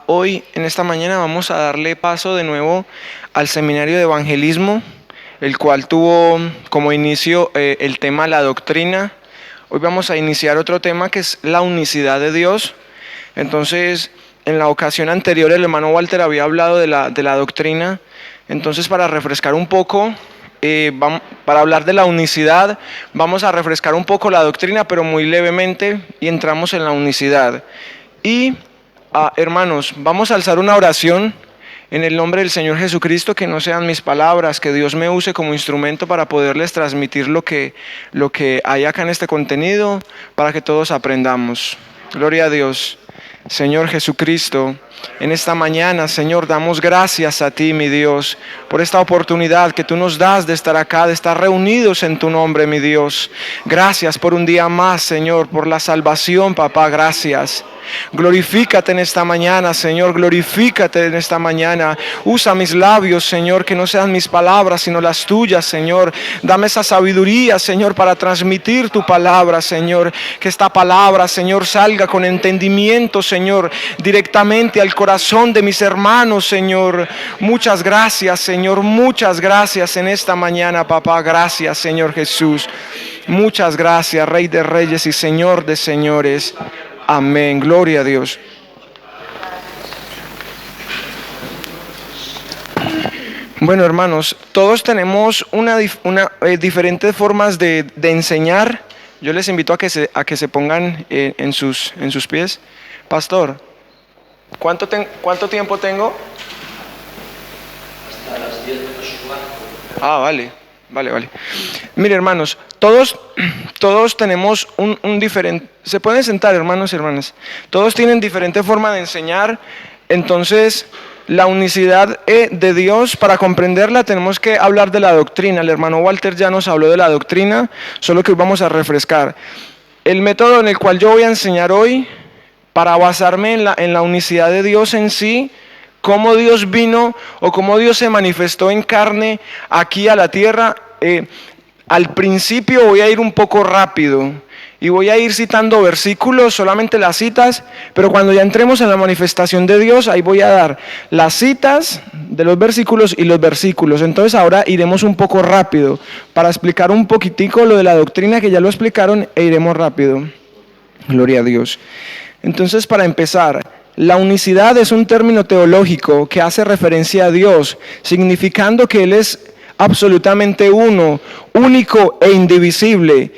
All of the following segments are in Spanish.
Hoy, en esta mañana, vamos a darle paso de nuevo al seminario de evangelismo, el cual tuvo como inicio el tema la doctrina. Hoy vamos a iniciar otro tema que es la unicidad de Dios. Entonces, en la ocasión anterior el hermano Walter había hablado de la doctrina. Entonces, para refrescar un poco, para hablar de la unicidad, vamos a refrescar un poco la doctrina, pero muy levemente, y entramos en la unicidad. Y hermanos, vamos a alzar una oración en el nombre del Señor Jesucristo, que no sean mis palabras, que Dios me use como instrumento para poderles transmitir lo que hay acá en este contenido, para que todos aprendamos. Gloria a Dios. Señor Jesucristo, en esta mañana, Señor, damos gracias a ti, mi Dios, por esta oportunidad que tú nos das de estar acá, de estar reunidos en tu nombre, mi Dios. Gracias por un día más, Señor, por la salvación, papá, gracias. Glorifícate en esta mañana, Señor, glorifícate en esta mañana. Usa mis labios, Señor, que no sean mis palabras, sino las tuyas, Señor. Dame esa sabiduría, Señor, para transmitir tu palabra, Señor. Que esta palabra, Señor, salga con entendimiento, Señor, directamente al corazón de mis hermanos, Señor. Muchas gracias, Señor, muchas gracias en esta mañana, papá. Gracias, Señor Jesús. Muchas gracias, Rey de Reyes y Señor de Señores. Amén, gloria a Dios. Bueno, hermanos, todos tenemos diferentes formas de enseñar. Yo les invito a que se pongan en sus pies. Pastor, ¿cuánto tiempo tengo? Hasta las 10 menos cuarto. Vale. Mire, hermanos, todos tenemos un diferente... Se pueden sentar, hermanos y hermanas. Todos tienen diferente forma de enseñar. Entonces, la unicidad de Dios, para comprenderla, tenemos que hablar de la doctrina. El hermano Walter ya nos habló de la doctrina, solo que hoy vamos a refrescar. El método en el cual yo voy a enseñar hoy, para basarme en la unicidad de Dios en sí, cómo Dios vino o cómo Dios se manifestó en carne aquí a la tierra. Al principio voy a ir un poco rápido y voy a ir citando versículos, solamente las citas, pero cuando ya entremos en la manifestación de Dios, ahí voy a dar las citas de los versículos y los versículos. Entonces ahora iremos un poco rápido para explicar un poquitico lo de la doctrina, que ya lo explicaron, e iremos rápido. Gloria a Dios. Entonces, para empezar, la unicidad es un término teológico que hace referencia a Dios, significando que Él es absolutamente uno, único e indivisible.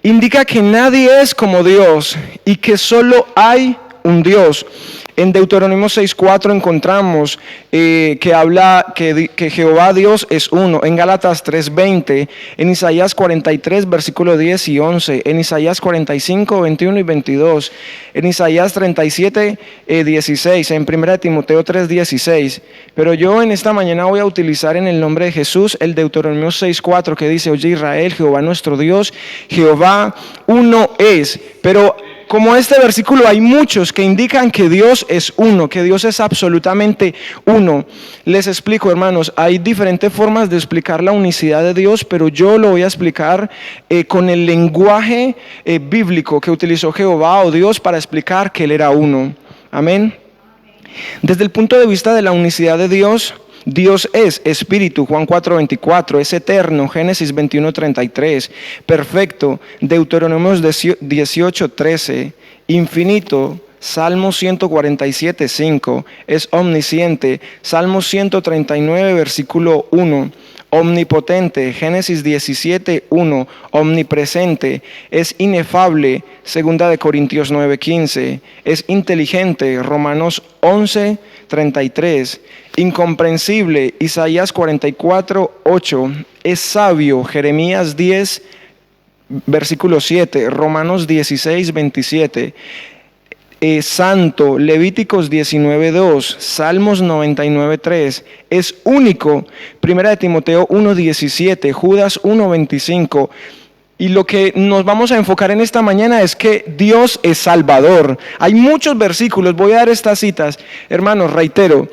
Indica que nadie es como Dios y que solo hay un Dios. En Deuteronomio 6:4 encontramos que habla que Jehová Dios es uno. En Gálatas 3:20, en Isaías 43, versículo 10 y 11, en Isaías 45, 21 y 22, en Isaías 37, 16, en 1 Timoteo 3:16. Pero yo en esta mañana voy a utilizar en el nombre de Jesús el Deuteronomio 6:4, que dice: oye Israel, Jehová nuestro Dios, Jehová uno es. Pero como este versículo hay muchos que indican que Dios es uno, que Dios es absolutamente uno. Les explico, hermanos, hay diferentes formas de explicar la unicidad de Dios, pero yo lo voy a explicar con el lenguaje bíblico que utilizó Jehová o Dios para explicar que Él era uno. Amén. Desde el punto de vista de la unicidad de Dios, Dios es espíritu, Juan 4:24, es eterno, Génesis 21:33, perfecto, Deuteronomios 18:13, infinito, Salmos 147:5, es omnisciente, Salmos 139, versículo 1, omnipotente, Génesis 17:1, omnipresente, es inefable, 2 Corintios 9:15, es inteligente, Romanos 11:33, incomprensible, Isaías 44:8, es sabio, Jeremías 10, versículo 7, Romanos 16:27, santo, Levíticos 19:2, Salmos 99:3, es único, 1 Timoteo 1:17, Judas 1:25. Y lo que nos vamos a enfocar en esta mañana es que Dios es Salvador. Hay muchos versículos, voy a dar estas citas, hermanos, reitero.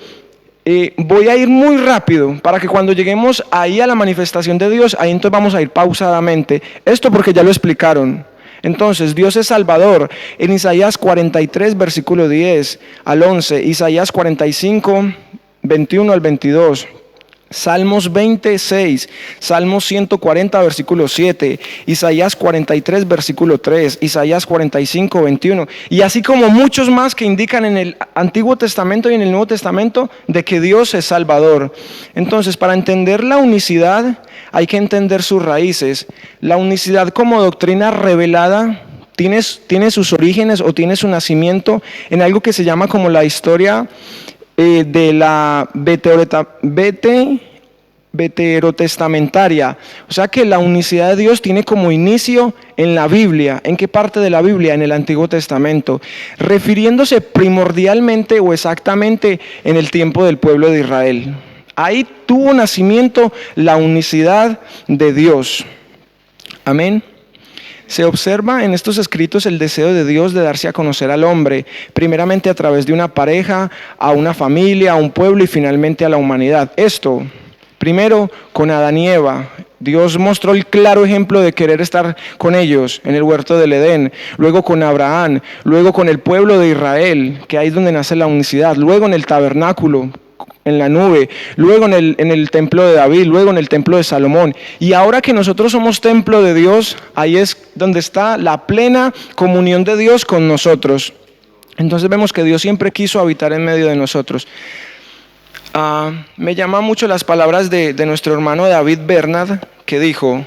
Voy a ir muy rápido para que cuando lleguemos ahí a la manifestación de Dios, ahí entonces vamos a ir pausadamente. Esto porque ya lo explicaron. Entonces, Dios es Salvador. En Isaías 43, versículo 10 al 11, Isaías 45, 21 al 22. Salmos 26, Salmos 140, versículo 7, Isaías 43, versículo 3, Isaías 45, 21, y así como muchos más que indican en el Antiguo Testamento y en el Nuevo Testamento de que Dios es Salvador. Entonces, para entender la unicidad hay que entender sus raíces. La unicidad como doctrina revelada tiene sus orígenes o tiene su nacimiento en algo que se llama como la historia de la veterotestamentaria. O sea que la unicidad de Dios tiene como inicio en la Biblia. ¿En qué parte de la Biblia? En el Antiguo Testamento, refiriéndose primordialmente o exactamente en el tiempo del pueblo de Israel. Ahí tuvo nacimiento la unicidad de Dios. Amén. Se observa en estos escritos el deseo de Dios de darse a conocer al hombre, primeramente a través de una pareja, a una familia, a un pueblo y finalmente a la humanidad. Esto, primero con Adán y Eva. Dios mostró el claro ejemplo de querer estar con ellos en el huerto del Edén, luego con Abraham, luego con el pueblo de Israel, que ahí es donde nace la unicidad, luego en el tabernáculo, en la nube, luego en el templo de David, luego en el templo de Salomón. Y ahora que nosotros somos templo de Dios, ahí es donde está la plena comunión de Dios con nosotros. Entonces vemos que Dios siempre quiso habitar en medio de nosotros. Me llaman mucho las palabras de nuestro hermano David Bernard, que dijo: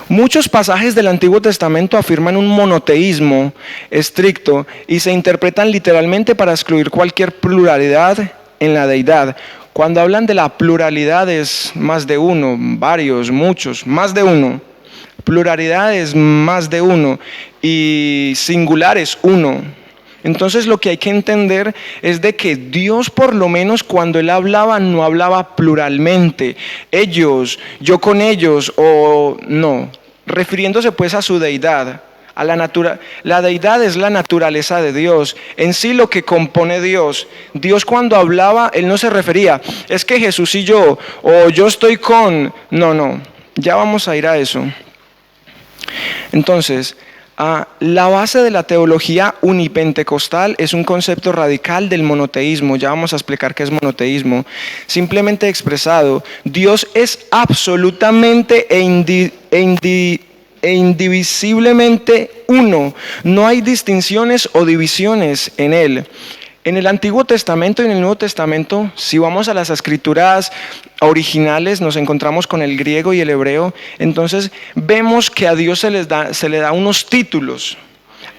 muchos pasajes del Antiguo Testamento afirman un monoteísmo estricto y se interpretan literalmente para excluir cualquier pluralidad en la deidad. Cuando hablan de la pluralidad es más de uno, varios, muchos, más de uno. Pluralidad es más de uno y singular es uno. Entonces lo que hay que entender es de que Dios, por lo menos cuando Él hablaba, no hablaba pluralmente. Ellos, yo con ellos, o no, refiriéndose pues a su deidad. La deidad es la naturaleza de Dios, en sí lo que compone Dios. Dios cuando hablaba, Él no se refería, es que Jesús y yo, o yo estoy con... No, ya vamos a ir a eso. Entonces, la base de la teología unipentecostal es un concepto radical del monoteísmo. Ya vamos a explicar qué es monoteísmo. Simplemente expresado, Dios es absolutamente e indivisiblemente uno. No hay distinciones o divisiones en Él. En el Antiguo Testamento y en el Nuevo Testamento, si vamos a las escrituras originales, nos encontramos con el griego y el hebreo, entonces vemos que a Dios se le da unos títulos.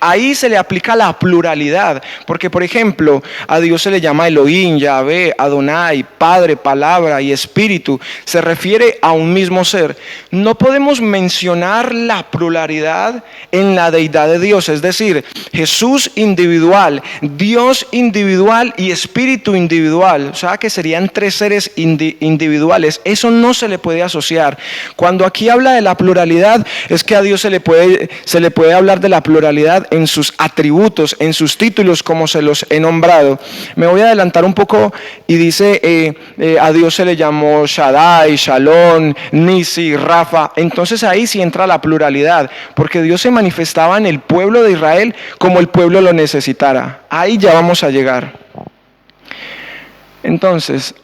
Ahí se le aplica la pluralidad, porque por ejemplo, a Dios se le llama Elohim, Yahvé, Adonai, Padre, Palabra y Espíritu. Se refiere a un mismo ser. No podemos mencionar la pluralidad en la deidad de Dios, es decir, Jesús individual, Dios individual y Espíritu individual. O sea que serían tres seres individuales. Eso no se le puede asociar. Cuando aquí habla de la pluralidad, es que a Dios se le puede hablar de la pluralidad en sus atributos, en sus títulos, como se los he nombrado. Me voy a adelantar un poco y dice, a Dios se le llamó Shaddai, Shalom, Nisi, Rafa. Entonces ahí sí entra la pluralidad, porque Dios se manifestaba en el pueblo de Israel como el pueblo lo necesitara. Ahí ya vamos a llegar. Entonces,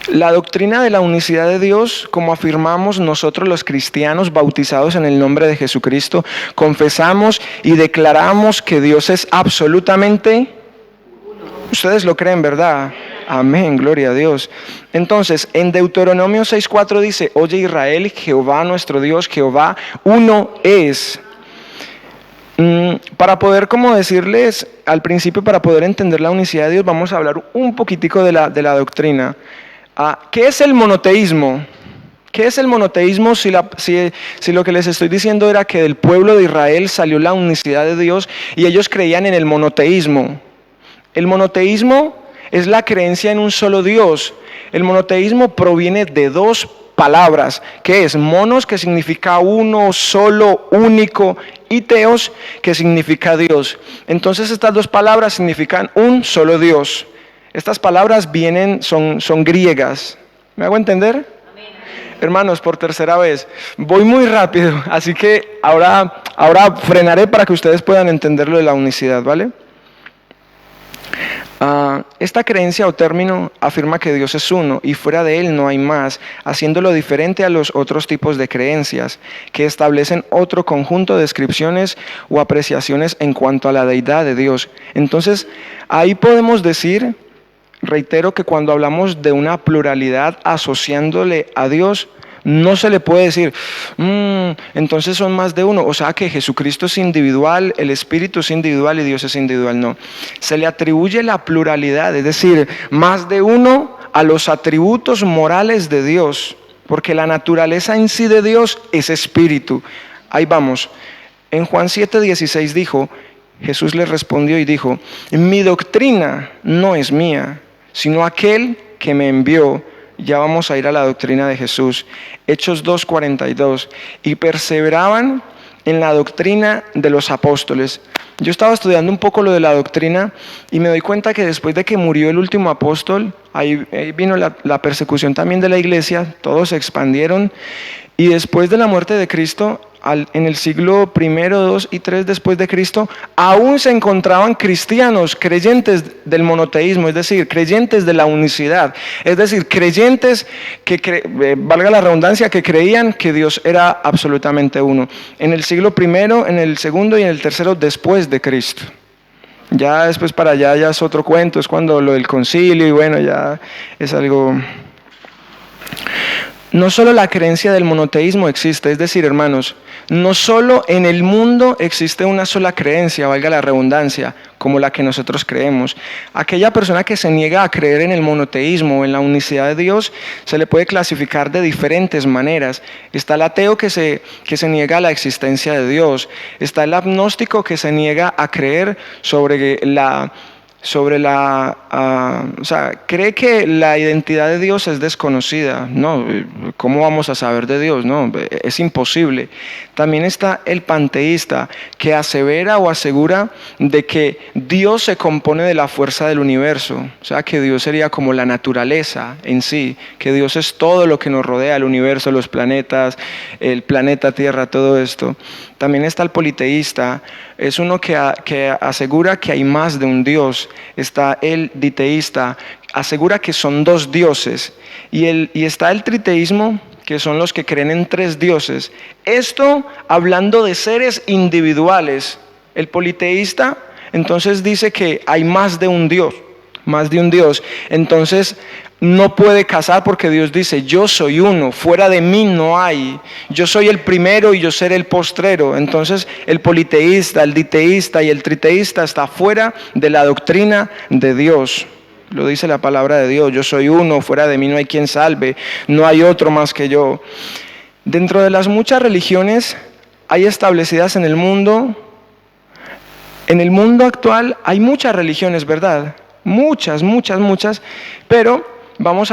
la doctrina de la unicidad de Dios, como afirmamos nosotros los cristianos bautizados en el nombre de Jesucristo, confesamos y declaramos que Dios es absolutamente... Ustedes lo creen, ¿verdad? Amén, gloria a Dios. Entonces, en Deuteronomio 6:4 dice: oye Israel, Jehová nuestro Dios, Jehová uno es. Para poder, como decirles al principio, para poder entender la unicidad de Dios, vamos a hablar un poquitico de la doctrina. ¿Qué es el monoteísmo? ¿Qué es el monoteísmo si lo que les estoy diciendo era que del pueblo de Israel salió la unicidad de Dios y ellos creían en el monoteísmo? El monoteísmo es la creencia en un solo Dios. El monoteísmo proviene de dos palabras, que es monos, que significa uno, solo, único, y teos, que significa Dios. Entonces estas dos palabras significan un solo Dios. Estas palabras son griegas. ¿Me hago entender? Hermanos, por tercera vez, voy muy rápido, así que ahora frenaré para que ustedes puedan entender lo de la unicidad, ¿vale? Esta creencia o término afirma que Dios es uno y fuera de Él no hay más, haciéndolo diferente a los otros tipos de creencias que establecen otro conjunto de descripciones o apreciaciones en cuanto a la deidad de Dios. Entonces, ahí podemos decir, reitero, que cuando hablamos de una pluralidad asociándole a Dios, no se le puede decir, entonces son más de uno, o sea que Jesucristo es individual, el Espíritu es individual y Dios es individual, no. Se le atribuye la pluralidad, es decir, más de uno a los atributos morales de Dios, porque la naturaleza en sí de Dios es Espíritu. Ahí vamos. En Juan 7:16 dijo, Jesús le respondió y dijo, mi doctrina no es mía, sino aquel que me envió. Ya vamos a ir a la doctrina de Jesús. Hechos 2:42. Y perseveraban en la doctrina de los apóstoles. Yo estaba estudiando un poco lo de la doctrina y me doy cuenta que después de que murió el último apóstol, ahí vino la persecución también de la iglesia, todos se expandieron. Y después de la muerte de Cristo, en el siglo I, II y III después de Cristo, aún se encontraban cristianos, creyentes del monoteísmo, es decir, creyentes de la unicidad, es decir, creyentes que, valga la redundancia, que creían que Dios era absolutamente uno. En el siglo I, en el segundo y en el tercero después de Cristo. Ya después para allá ya es otro cuento, es cuando lo del concilio y bueno, ya es algo... No solo la creencia del monoteísmo existe, es decir, hermanos, no solo en el mundo existe una sola creencia, valga la redundancia, como la que nosotros creemos. Aquella persona que se niega a creer en el monoteísmo, en la unicidad de Dios, se le puede clasificar de diferentes maneras. Está el ateo que se niega a la existencia de Dios. Está el agnóstico que se niega a creer o sea, cree que la identidad de Dios es desconocida. No, ¿cómo vamos a saber de Dios? No, es imposible. También está el panteísta que asevera o asegura de que Dios se compone de la fuerza del universo. O sea, que Dios sería como la naturaleza en sí, que Dios es todo lo que nos rodea, el universo, los planetas, el planeta Tierra, todo esto. También está el politeísta, es uno que asegura que hay más de un Dios. Está el diteísta, asegura que son dos dioses. Y está el triteísmo, que son los que creen en tres dioses. Esto hablando de seres individuales. El politeísta entonces dice que hay más de un Dios. Entonces no puede casar porque Dios dice, yo soy uno, fuera de mí no hay. Yo soy el primero y yo seré el postrero. Entonces el politeísta, el diteísta y el triteísta está fuera de la doctrina de Dios. Lo dice la palabra de Dios, yo soy uno, fuera de mí no hay quien salve, no hay otro más que yo. Dentro de las muchas religiones hay establecidas en el mundo actual hay muchas religiones, ¿verdad? Muchas, pero vamos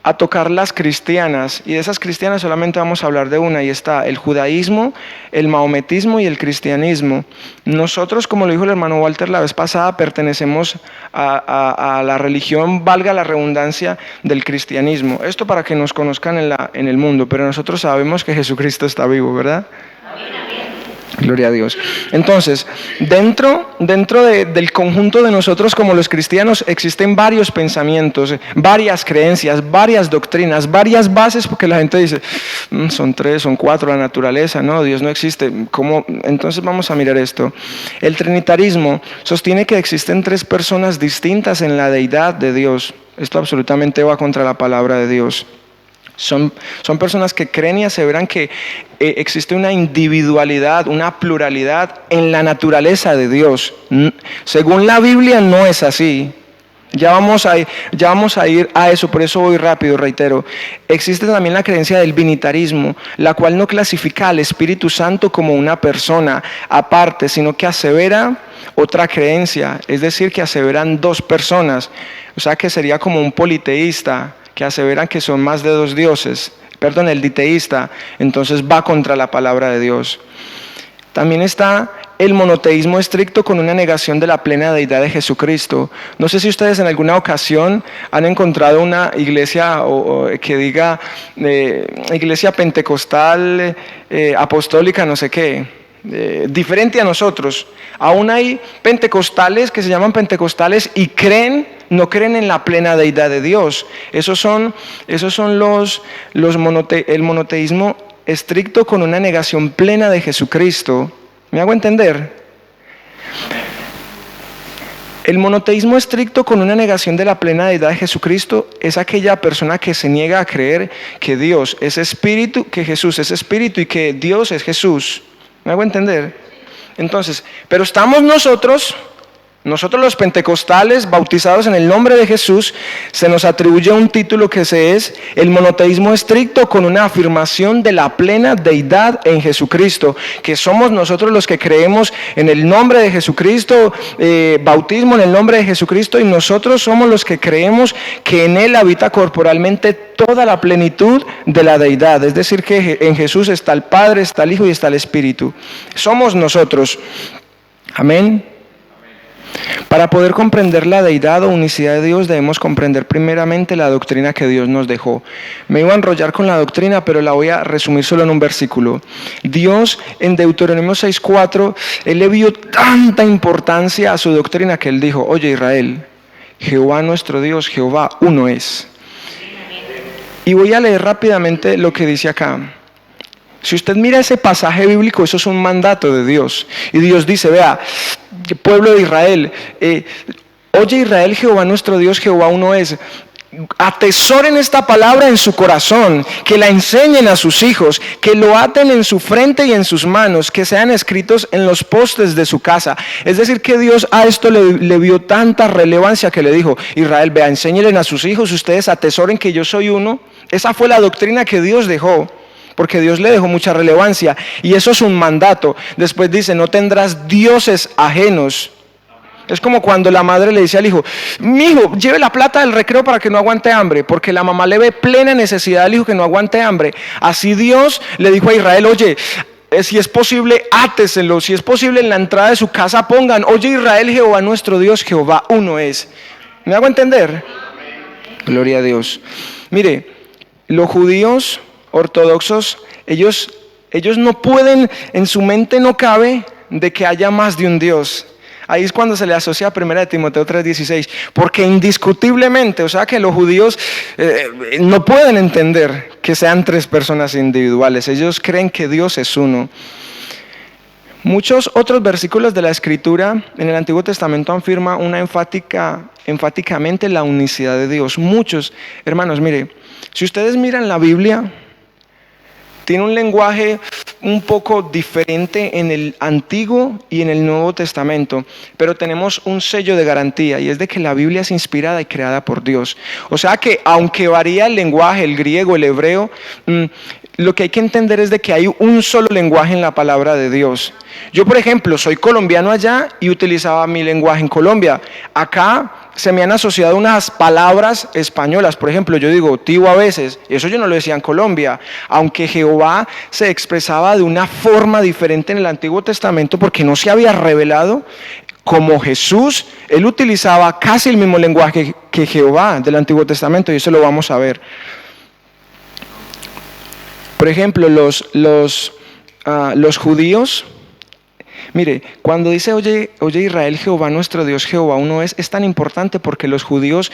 a tocar las cristianas, y de esas cristianas solamente vamos a hablar de una, y está el judaísmo, el maometismo y el cristianismo. Nosotros, como lo dijo el hermano Walter la vez pasada, pertenecemos a la religión, valga la redundancia, del cristianismo. Esto para que nos conozcan en el mundo, pero nosotros sabemos que Jesucristo está vivo, ¿verdad? Gloria a Dios. Entonces, dentro del conjunto de nosotros como los cristianos existen varios pensamientos, varias creencias, varias doctrinas, varias bases, porque la gente dice, son 3, son 4, la naturaleza, no, Dios no existe. ¿Cómo? Entonces vamos a mirar esto. El trinitarismo sostiene que existen 3 personas distintas en la deidad de Dios. Esto absolutamente va contra la palabra de Dios. Son personas que creen y aseveran que existe una individualidad, una pluralidad en la naturaleza de Dios. Según la Biblia no es así. Ya vamos a ir a eso, por eso voy rápido, reitero. Existe también la creencia del binitarismo, la cual no clasifica al Espíritu Santo como una persona aparte, sino que asevera otra creencia, es decir, que aseveran 2 personas, o sea que sería como un politeísta, que aseveran que son más de 2 dioses. El diteísta, entonces va contra la palabra de Dios. También está el monoteísmo estricto con una negación de la plena deidad de Jesucristo. No sé si ustedes en alguna ocasión han encontrado una iglesia que diga iglesia pentecostal, apostólica, no sé qué, diferente a nosotros. Aún hay pentecostales que se llaman pentecostales y no creen en la plena deidad de Dios. Esos son el monoteísmo estricto con una negación plena de Jesucristo. ¿Me hago entender? El monoteísmo estricto con una negación de la plena deidad de Jesucristo es aquella persona que se niega a creer que Dios es espíritu, que Jesús es espíritu y que Dios es Jesús. ¿Me hago entender? Entonces, pero estamos nosotros los pentecostales bautizados en el nombre de Jesús, se nos atribuye un título que es el monoteísmo estricto con una afirmación de la plena deidad en Jesucristo, que somos nosotros los que creemos en el nombre de Jesucristo, bautismo en el nombre de Jesucristo, y nosotros somos los que creemos que en Él habita corporalmente toda la plenitud de la deidad, es decir, que en Jesús está el Padre, está el Hijo y está el Espíritu. Somos nosotros. Amén. Para poder comprender la deidad o unicidad de Dios debemos comprender primeramente la doctrina que Dios nos dejó. Me iba a enrollar con la doctrina, pero la voy a resumir solo en un versículo. Dios en Deuteronomio 6:4, Él le vio tanta importancia a su doctrina que Él dijo: oye Israel, Jehová nuestro Dios, Jehová uno es. Y voy a leer rápidamente lo que dice acá. Si usted mira ese pasaje bíblico, eso es un mandato de Dios. Y Dios dice, vea, pueblo de Israel, oye Israel, Jehová nuestro Dios, Jehová uno es. Atesoren esta palabra en su corazón, que la enseñen a sus hijos, que lo aten en su frente y en sus manos, que sean escritos en los postes de su casa. Es decir, que Dios a esto le vio tanta relevancia que le dijo: Israel, vea, enséñenle a sus hijos, ustedes atesoren que yo soy uno. Esa fue la doctrina que Dios dejó, porque Dios le dejó mucha relevancia, y eso es un mandato. Después dice: no tendrás dioses ajenos. Es como cuando la madre le dice al hijo: mijo, lleve la plata del recreo para que no aguante hambre, porque la mamá le ve plena necesidad al hijo que no aguante hambre. Así Dios le dijo a Israel: oye, si es posible, áteselo, si es posible, en la entrada de su casa pongan: oye Israel, Jehová nuestro Dios, Jehová uno es. ¿Me hago entender? Gloria a Dios. Mire, los judíos ortodoxos, ellos no pueden, en su mente no cabe de que haya más de un Dios. Ahí es cuando se le asocia a 1 Timoteo 3:16, porque indiscutiblemente, o sea que los judíos no pueden entender que sean tres personas individuales. Ellos creen que Dios es uno. Muchos otros versículos de la Escritura en el Antiguo Testamento afirman enfáticamente la unicidad de Dios. Muchos, hermanos, mire, si ustedes miran la Biblia, tiene un lenguaje un poco diferente en el Antiguo y en el Nuevo Testamento, pero tenemos un sello de garantía, y es de que la Biblia es inspirada y creada por Dios. O sea que aunque varía el lenguaje, el griego, el hebreo, lo que hay que entender es de que hay un solo lenguaje en la palabra de Dios. Yo, por ejemplo, soy colombiano allá y utilizaba mi lenguaje en Colombia. Acá se me han asociado unas palabras españolas. Por ejemplo, yo digo tío a veces, eso yo no lo decía en Colombia, aunque Jehová se expresaba de una forma diferente en el Antiguo Testamento porque no se había revelado. Como Jesús, Él utilizaba casi el mismo lenguaje que Jehová del Antiguo Testamento, y eso lo vamos a ver. Por ejemplo, los judíos, mire, cuando dice oye Israel, Jehová nuestro Dios, Jehová uno es tan importante porque los judíos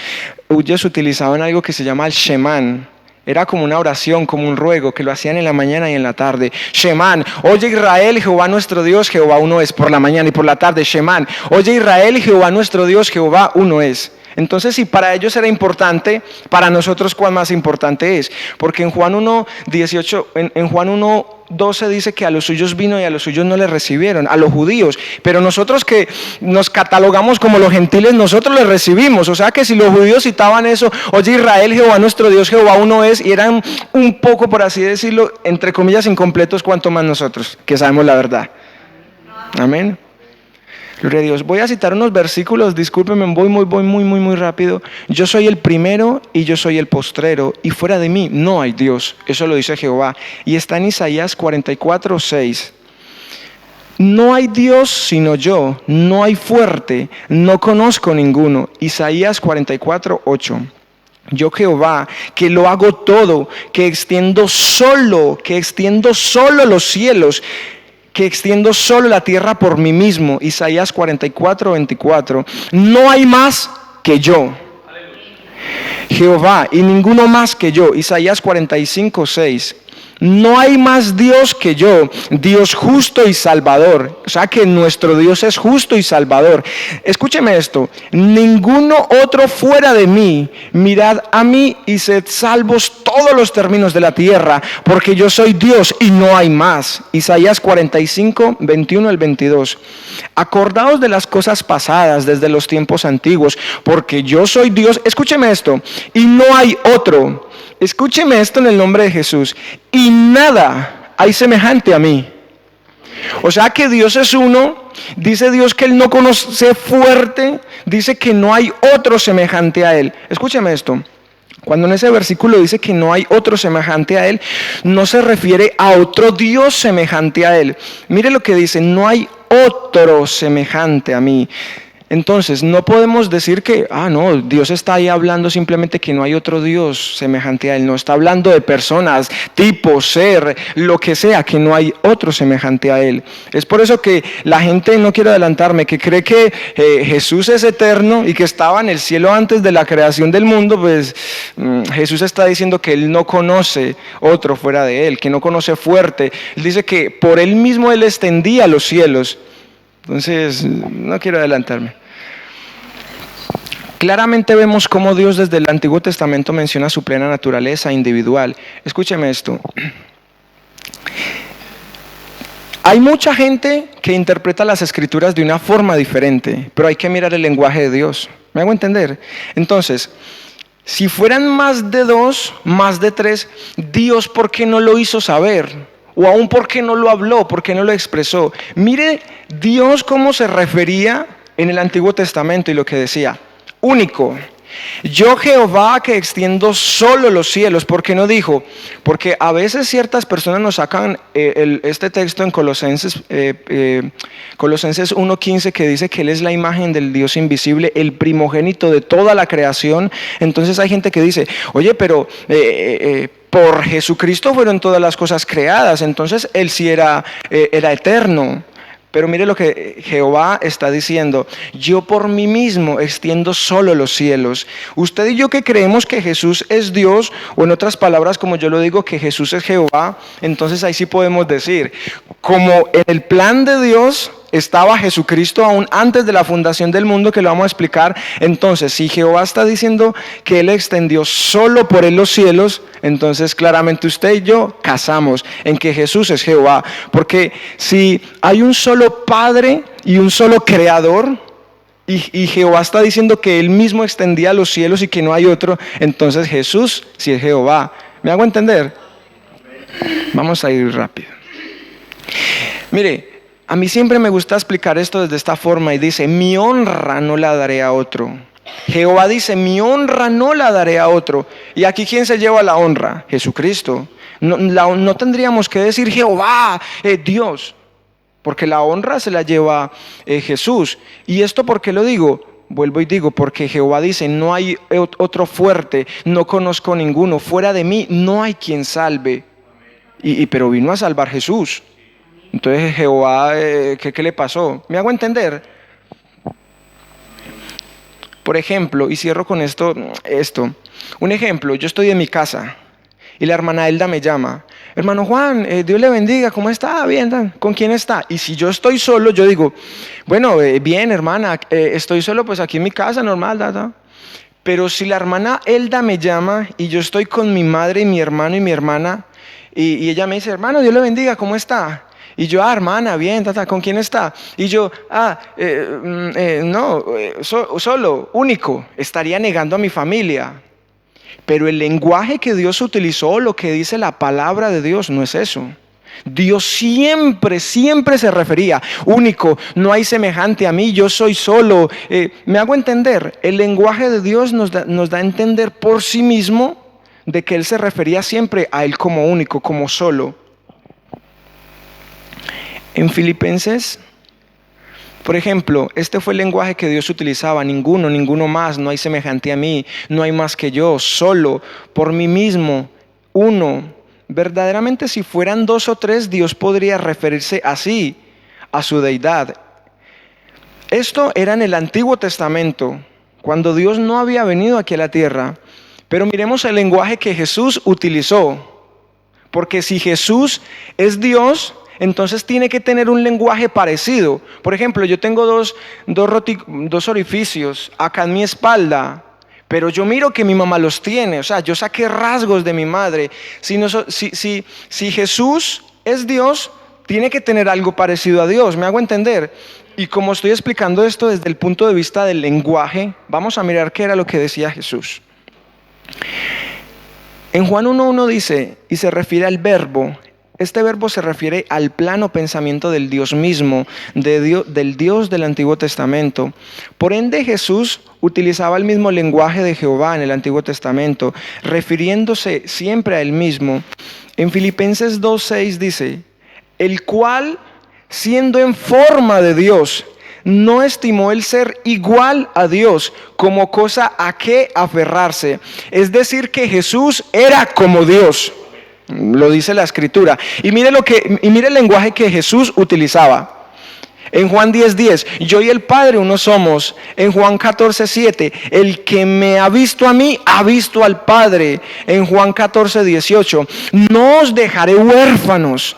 utilizaban algo que se llama el Shemán. Era como una oración, como un ruego, que lo hacían en la mañana y en la tarde. Shemán, oye Israel, Jehová nuestro Dios, Jehová uno es, por la mañana y por la tarde. Shemán, oye Israel, Jehová nuestro Dios, Jehová uno es. Entonces, si para ellos era importante, para nosotros ¿cuál más importante es? Porque en Juan 1:18, en Juan 1:12 dice que a los suyos vino y a los suyos no les recibieron, a los judíos. Pero nosotros que nos catalogamos como los gentiles, nosotros les recibimos. O sea que si los judíos citaban eso, oye Israel, Jehová nuestro Dios, Jehová uno es, y eran un poco, por así decirlo, entre comillas, incompletos, cuanto más nosotros, que sabemos la verdad. Amén. Gloria a Dios. Voy a citar unos versículos, discúlpenme, voy muy rápido. Yo soy el primero y yo soy el postrero, y fuera de mí no hay Dios. Eso lo dice Jehová. Y está en Isaías 44:6. No hay Dios sino yo, no hay fuerte, no conozco ninguno. Isaías 44:8. Yo Jehová, que lo hago todo, que extiendo solo los cielos, que extiendo solo la tierra por mí mismo. Isaías 44:24. No hay más que yo. Jehová, y ninguno más que yo. Isaías 45:6. No hay más Dios que yo, Dios justo y salvador. O sea que nuestro Dios es justo y salvador. Escúcheme esto, ninguno otro fuera de mí. Mirad a mí y sed salvos todos los términos de la tierra, porque yo soy Dios y no hay más. Isaías 45:21-22. Acordaos de las cosas pasadas desde los tiempos antiguos, porque yo soy Dios. Escúcheme esto, y no hay otro. Escúcheme esto en el nombre de Jesús. Y nada hay semejante a mí. O sea que Dios es uno. Dice Dios que Él no conoce fuerte. Dice que no hay otro semejante a Él. Escúcheme esto. Cuando en ese versículo dice que no hay otro semejante a Él, no se refiere a otro Dios semejante a Él. Mire lo que dice, no hay otro semejante a mí. Entonces, no podemos decir que, no, Dios está ahí hablando simplemente que no hay otro Dios semejante a Él. No, está hablando de personas, tipo, ser, lo que sea, que no hay otro semejante a Él. Es por eso que la gente, no quiero adelantarme, que cree que Jesús es eterno y que estaba en el cielo antes de la creación del mundo, pues Jesús está diciendo que Él no conoce otro fuera de Él, que no conoce fuerte. Él dice que por Él mismo Él extendía los cielos. Entonces, no quiero adelantarme. Claramente vemos cómo Dios desde el Antiguo Testamento menciona su plena naturaleza individual. Escúcheme esto. Hay mucha gente que interpreta las Escrituras de una forma diferente, pero hay que mirar el lenguaje de Dios. ¿Me hago entender? Entonces, si fueran más de dos, más de tres, Dios, ¿por qué no lo hizo saber? O aún, ¿por qué no lo habló? ¿Por qué no lo expresó? Mire Dios cómo se refería en el Antiguo Testamento y lo que decía. Único. Yo Jehová que extiendo solo los cielos. ¿Por qué no dijo? Porque a veces ciertas personas nos sacan este texto en Colosenses 1:15 que dice que Él es la imagen del Dios invisible, el primogénito de toda la creación. Entonces hay gente que dice, oye, pero por Jesucristo fueron todas las cosas creadas, entonces Él sí era eterno. Pero mire lo que Jehová está diciendo, yo por mí mismo extiendo solo los cielos. Usted y yo que creemos que Jesús es Dios, o en otras palabras, como yo lo digo, que Jesús es Jehová, entonces ahí sí podemos decir, como en el plan de Dios estaba Jesucristo aún antes de la fundación del mundo, que lo vamos a explicar. Entonces, si Jehová está diciendo que Él extendió solo por Él los cielos, entonces claramente usted y yo casamos en que Jesús es Jehová. Porque si hay un solo Padre y un solo Creador, y Jehová está diciendo que Él mismo extendía los cielos y que no hay otro, entonces Jesús sí es Jehová. ¿Me hago entender? Vamos a ir rápido. Mire, a mí siempre me gusta explicar esto desde esta forma y dice, mi honra no la daré a otro. Jehová dice, mi honra no la daré a otro. ¿Y aquí quién se lleva la honra? Jesucristo. No tendríamos que decir Jehová, Dios, porque la honra se la lleva Jesús. ¿Y esto por qué lo digo? Vuelvo y digo, porque Jehová dice, no hay otro fuerte, no conozco ninguno, fuera de mí no hay quien salve. Pero vino a salvar Jesús. Entonces Jehová, ¿qué le pasó? ¿Me hago entender? Por ejemplo, y cierro con esto. Un ejemplo, yo estoy en mi casa y la hermana Elda me llama. Hermano Juan, Dios le bendiga, ¿cómo está? Bien, ¿con quién está? Y si yo estoy solo, yo digo, bueno, bien hermana, estoy solo pues aquí en mi casa, normal, Pero si la hermana Elda me llama y yo estoy con mi madre y mi hermano y mi hermana, y ella me dice, hermano, Dios le bendiga, ¿cómo está? Y yo, hermana, bien, ¿con quién está? Y yo, solo, único, estaría negando a mi familia. Pero el lenguaje que Dios utilizó, lo que dice la palabra de Dios, no es eso. Dios siempre se refería, único, no hay semejante a mí, yo soy solo. ¿Me hago entender? El lenguaje de Dios nos da a entender por sí mismo de que Él se refería siempre a Él como único, como solo. En Filipenses, por ejemplo, este fue el lenguaje que Dios utilizaba: ninguno más, no hay semejante a mí, no hay más que yo, solo, por mí mismo, uno. Verdaderamente, si fueran dos o tres, Dios podría referirse así a su deidad. Esto era en el Antiguo Testamento, cuando Dios no había venido aquí a la tierra. Pero miremos el lenguaje que Jesús utilizó, porque si Jesús es Dios, entonces tiene que tener un lenguaje parecido. Por ejemplo, yo tengo dos orificios acá en mi espalda, pero yo miro que mi mamá los tiene. O sea, yo saqué rasgos de mi madre. Si Jesús es Dios, tiene que tener algo parecido a Dios. ¿Me hago entender? Y como estoy explicando esto desde el punto de vista del lenguaje, vamos a mirar qué era lo que decía Jesús. En Juan 1:1 dice, y se refiere al verbo. Este verbo se refiere al plano pensamiento del Dios mismo, del Dios del Antiguo Testamento. Por ende, Jesús utilizaba el mismo lenguaje de Jehová en el Antiguo Testamento, refiriéndose siempre a él mismo. En Filipenses 2:6 dice, el cual, siendo en forma de Dios, no estimó el ser igual a Dios como cosa a que aferrarse. Es decir, que Jesús era como Dios. Lo dice la Escritura. Y mire el lenguaje que Jesús utilizaba. En Juan 10:10, yo y el Padre uno somos. En Juan 14:7, el que me ha visto a mí, ha visto al Padre. En Juan 14:18, no os dejaré huérfanos.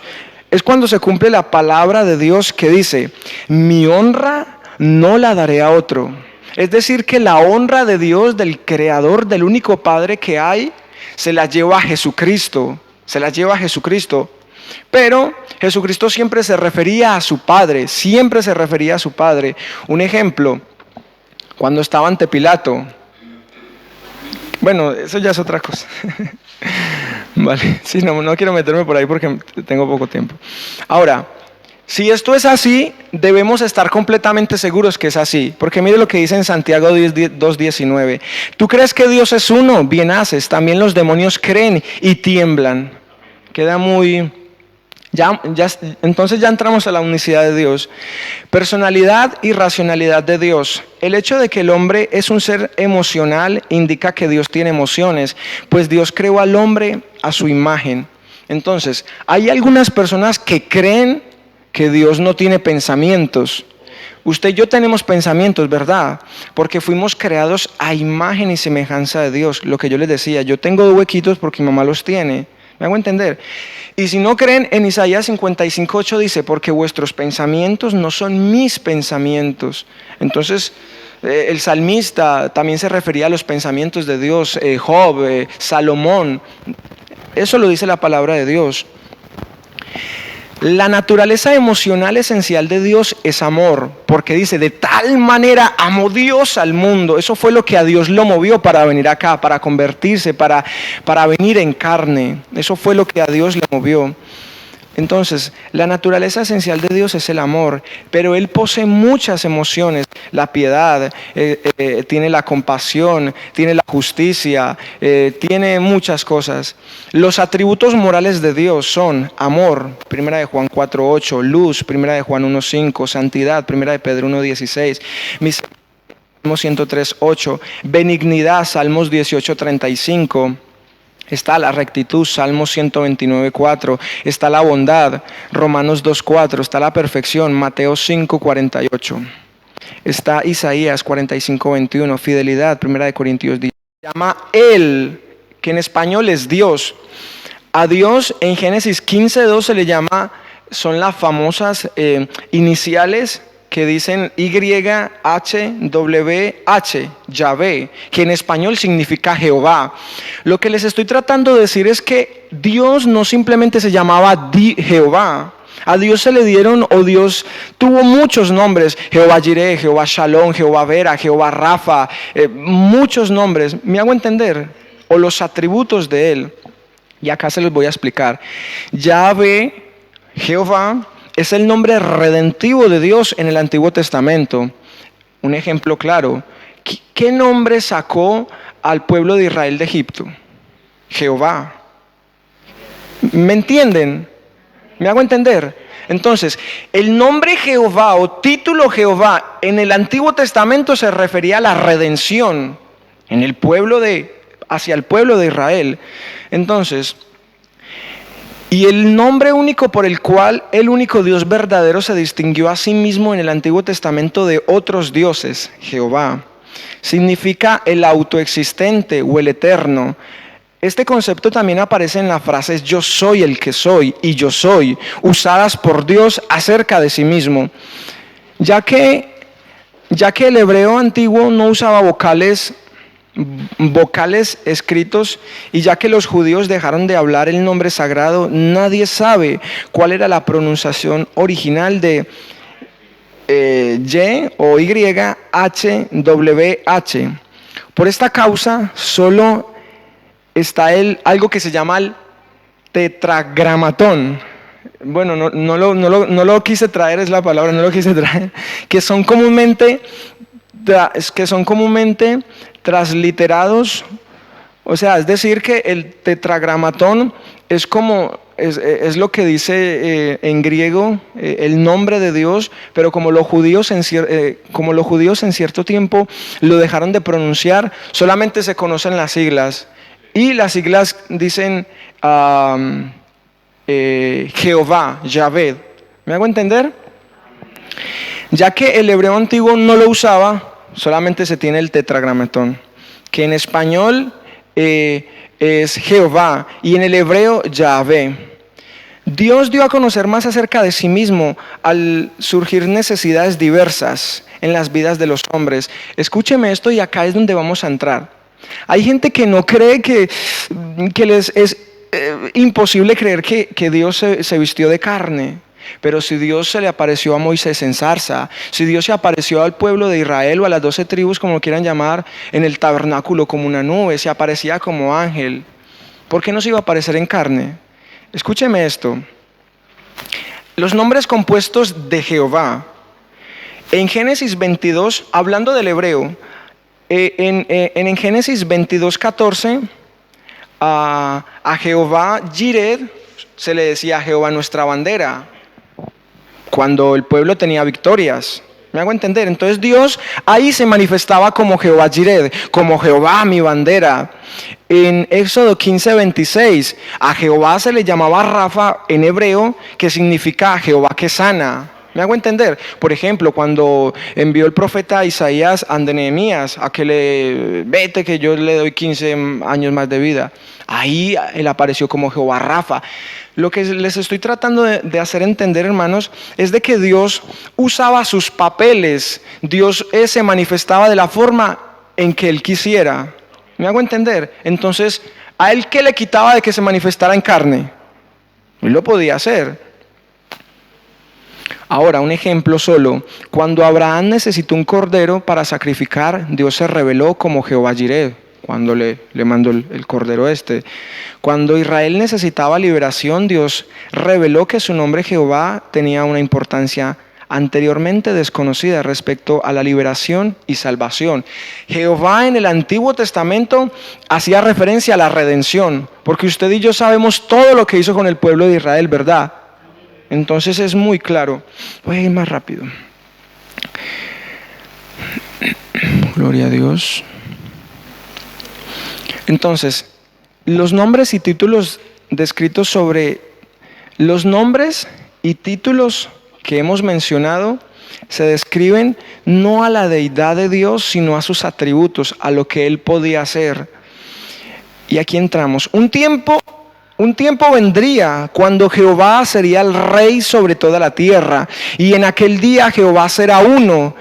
Es cuando se cumple la palabra de Dios que dice, mi honra no la daré a otro. Es decir, que la honra de Dios, del Creador, del único Padre que hay, se la lleva a Jesucristo. Se la lleva a Jesucristo. Pero Jesucristo siempre se refería a su Padre, siempre se refería a su Padre. Un ejemplo, cuando estaba ante Pilato. Bueno, eso ya es otra cosa. Vale, sí, no quiero meterme por ahí porque tengo poco tiempo. Ahora, si esto es así, debemos estar completamente seguros que es así. Porque mire lo que dice en Santiago 2:19. ¿Tú crees que Dios es uno? Bien haces. También los demonios creen y tiemblan. Queda muy... entonces ya entramos a la unicidad de Dios. Personalidad y racionalidad de Dios. El hecho de que el hombre es un ser emocional indica que Dios tiene emociones, pues Dios creó al hombre a su imagen. Entonces, hay algunas personas que creen que Dios no tiene pensamientos. Usted y yo tenemos pensamientos, ¿verdad? Porque fuimos creados a imagen y semejanza de Dios. Lo que yo les decía, yo tengo 2 huequitos porque mi mamá los tiene. ¿Me hago entender? Y si no creen, en Isaías 55:8 dice, porque vuestros pensamientos no son mis pensamientos. Entonces, el salmista también se refería a los pensamientos de Dios, Job, Salomón. Eso lo dice la palabra de Dios. La naturaleza emocional esencial de Dios es amor, porque dice, de tal manera amó Dios al mundo. Eso fue lo que a Dios lo movió para venir acá, para convertirse, para venir en carne. Eso fue lo que a Dios le movió. Entonces, la naturaleza esencial de Dios es el amor, pero Él posee muchas emociones. La piedad, tiene la compasión, tiene la justicia, tiene muchas cosas. Los atributos morales de Dios son amor, 1 de Juan 4:8, luz, 1 de Juan 1:5, santidad, 1 de Pedro 1:16, Salmos 103:8, benignidad, Salmos 18:35. Está la rectitud, Salmos 129:4, está la bondad, Romanos 2:4, está la perfección, Mateo 5:48, está Isaías 45:21, fidelidad, 1 de Corintios 10. Se llama Él, que en español es Dios. A Dios en Génesis 15:2 se le llama, son las famosas iniciales que dicen YHWH, Yahvé, que en español significa Jehová. Lo que les estoy tratando de decir es que Dios no simplemente se llamaba Jehová. A Dios se le dieron, o Dios tuvo muchos nombres: Jehová Jireh, Jehová Shalom, Jehová Vera, Jehová Rafa, muchos nombres. ¿Me hago entender? O los atributos de Él. Y acá se los voy a explicar. Yahvé, Jehová, es el nombre redentivo de Dios en el Antiguo Testamento. Un ejemplo claro. ¿Qué nombre sacó al pueblo de Israel de Egipto? Jehová. ¿Me entienden? ¿Me hago entender? Entonces, el nombre Jehová o título Jehová en el Antiguo Testamento se refería a la redención en el hacia el pueblo de Israel. Entonces, y el nombre único por el cual el único Dios verdadero se distinguió a sí mismo en el Antiguo Testamento de otros dioses, Jehová, significa el autoexistente o el eterno. Este concepto también aparece en las frases yo soy el que soy y yo soy, usadas por Dios acerca de sí mismo. Ya que el hebreo antiguo no usaba vocales escritos y ya que los judíos dejaron de hablar el nombre sagrado, nadie sabe cuál era la pronunciación original de Y o YHWH. Por esta causa solo está algo que se llama el tetragramatón. Bueno, no lo quise traer, es la palabra, no lo quise traer, que son comúnmente transliterados, o sea, es decir que el tetragramatón es lo que dice en griego el nombre de Dios, pero como los judíos en cierto tiempo lo dejaron de pronunciar, solamente se conocen las siglas, y las siglas dicen Jehová, Yahvé. ¿Me hago entender? Ya que el hebreo antiguo no lo usaba, solamente se tiene el tetragramatón, que en español es Jehová y en el hebreo Yahvé. Dios dio a conocer más acerca de sí mismo al surgir necesidades diversas en las vidas de los hombres. Escúcheme esto y acá es donde vamos a entrar. Hay gente que no cree que les es imposible creer que Dios se vistió de carne. Pero si Dios se le apareció a Moisés en zarza, si Dios se apareció al pueblo de Israel o a las 12 tribus, como lo quieran llamar, en el tabernáculo como una nube, se aparecía como ángel, ¿por qué no se iba a aparecer en carne? Escúcheme esto. Los nombres compuestos de Jehová, en Génesis 22, hablando del hebreo, en Génesis 22:14, a Jehová Jired se le decía Jehová nuestra bandera, cuando el pueblo tenía victorias. ¿Me hago entender? Entonces Dios ahí se manifestaba como Jehová Jired, como Jehová mi bandera. En Éxodo 15:26, a Jehová se le llamaba Rafa en hebreo, que significa Jehová que sana. ¿Me hago entender? Por ejemplo, cuando envió el profeta Isaías a Nehemías a que vete que yo le doy 15 años más de vida, ahí él apareció como Jehová Rafa. Lo que les estoy tratando de hacer entender, hermanos, es de que Dios usaba sus papeles. Dios se manifestaba de la forma en que Él quisiera. ¿Me hago entender? Entonces, ¿a Él qué le quitaba de que se manifestara en carne? Él lo podía hacer. Ahora, un ejemplo solo. Cuando Abraham necesitó un cordero para sacrificar, Dios se reveló como Jehová Jired, cuando le mandó el cordero este. Cuando Israel necesitaba liberación, Dios reveló que su nombre Jehová tenía una importancia anteriormente desconocida respecto a la liberación y salvación. Jehová en el Antiguo Testamento hacía referencia a la redención, porque usted y yo sabemos todo lo que hizo con el pueblo de Israel, ¿verdad? Entonces es muy claro. Voy a ir más rápido. Gloria a Dios. Entonces, los nombres y títulos descritos sobre los nombres y títulos que hemos mencionado se describen no a la deidad de Dios, sino a sus atributos, a lo que Él podía hacer. Y aquí entramos. Un tiempo vendría cuando Jehová sería el rey sobre toda la tierra, y en aquel día Jehová será uno,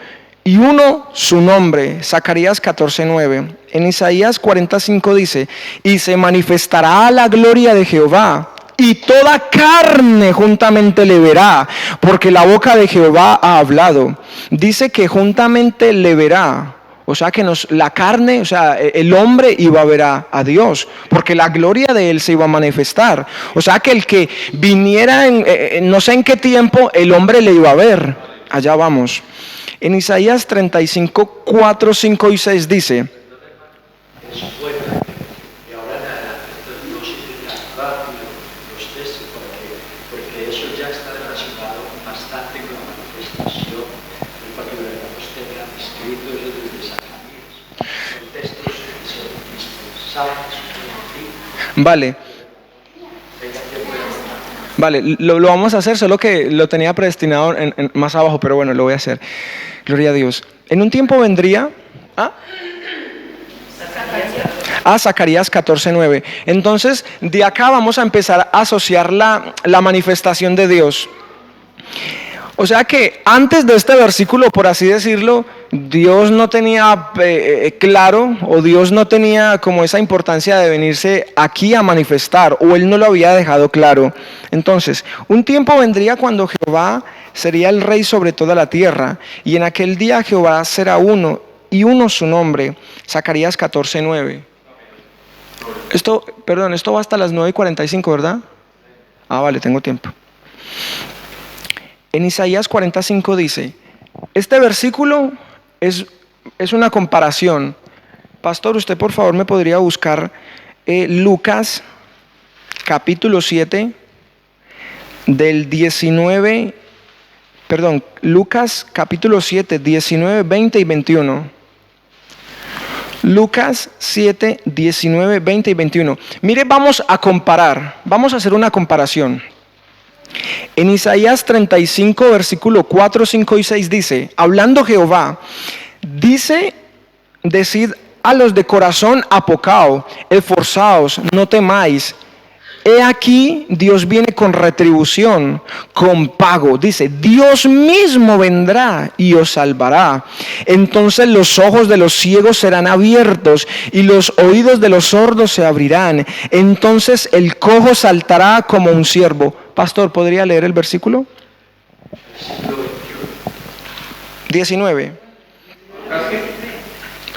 y uno su nombre. Zacarías 14:9. En Isaías 45 dice, y se manifestará la gloria de Jehová, y toda carne juntamente le verá, porque la boca de Jehová ha hablado. Dice que juntamente le verá. O sea que la carne, o sea, el hombre iba a ver a Dios, porque la gloria de Él se iba a manifestar. O sea que el que viniera no sé en qué tiempo, el hombre le iba a ver. Allá vamos. En Isaías 35, 4, 5 y 6 dice, porque eso ya está relacionado escrito es el de Zacarías. Son textos que son indispensables. Vale. Vale, lo vamos a hacer, solo que lo tenía predestinado más abajo, pero bueno, lo voy a hacer. Gloria a Dios. En un tiempo vendría... Zacarías 14:9. Entonces, de acá vamos a empezar a asociar la manifestación de Dios. O sea que antes de este versículo, por así decirlo, Dios no tenía claro, o Dios no tenía como esa importancia de venirse aquí a manifestar, o Él no lo había dejado claro. Entonces, un tiempo vendría cuando Jehová sería el rey sobre toda la tierra, y en aquel día Jehová será uno, y uno su nombre. Zacarías 14:9. Esto va hasta las 9:45, ¿verdad? Vale, tengo tiempo. En Isaías 45 dice, este versículo es una comparación. Pastor, usted por favor me podría buscar Lucas capítulo 7 del 19, Lucas capítulo 7, 19, 20 y 21. Lucas 7, 19, 20 y 21. Mire, vamos a comparar, vamos a hacer una comparación. En Isaías 35, versículo 4, 5 y 6 dice, hablando Jehová, dice, decid a los de corazón apocao, esforzaos, no temáis. He aquí, Dios viene con retribución, con pago. Dice, Dios mismo vendrá y os salvará. Entonces los ojos de los ciegos serán abiertos y los oídos de los sordos se abrirán. Entonces el cojo saltará como un ciervo. Pastor, ¿podría leer el versículo? 19.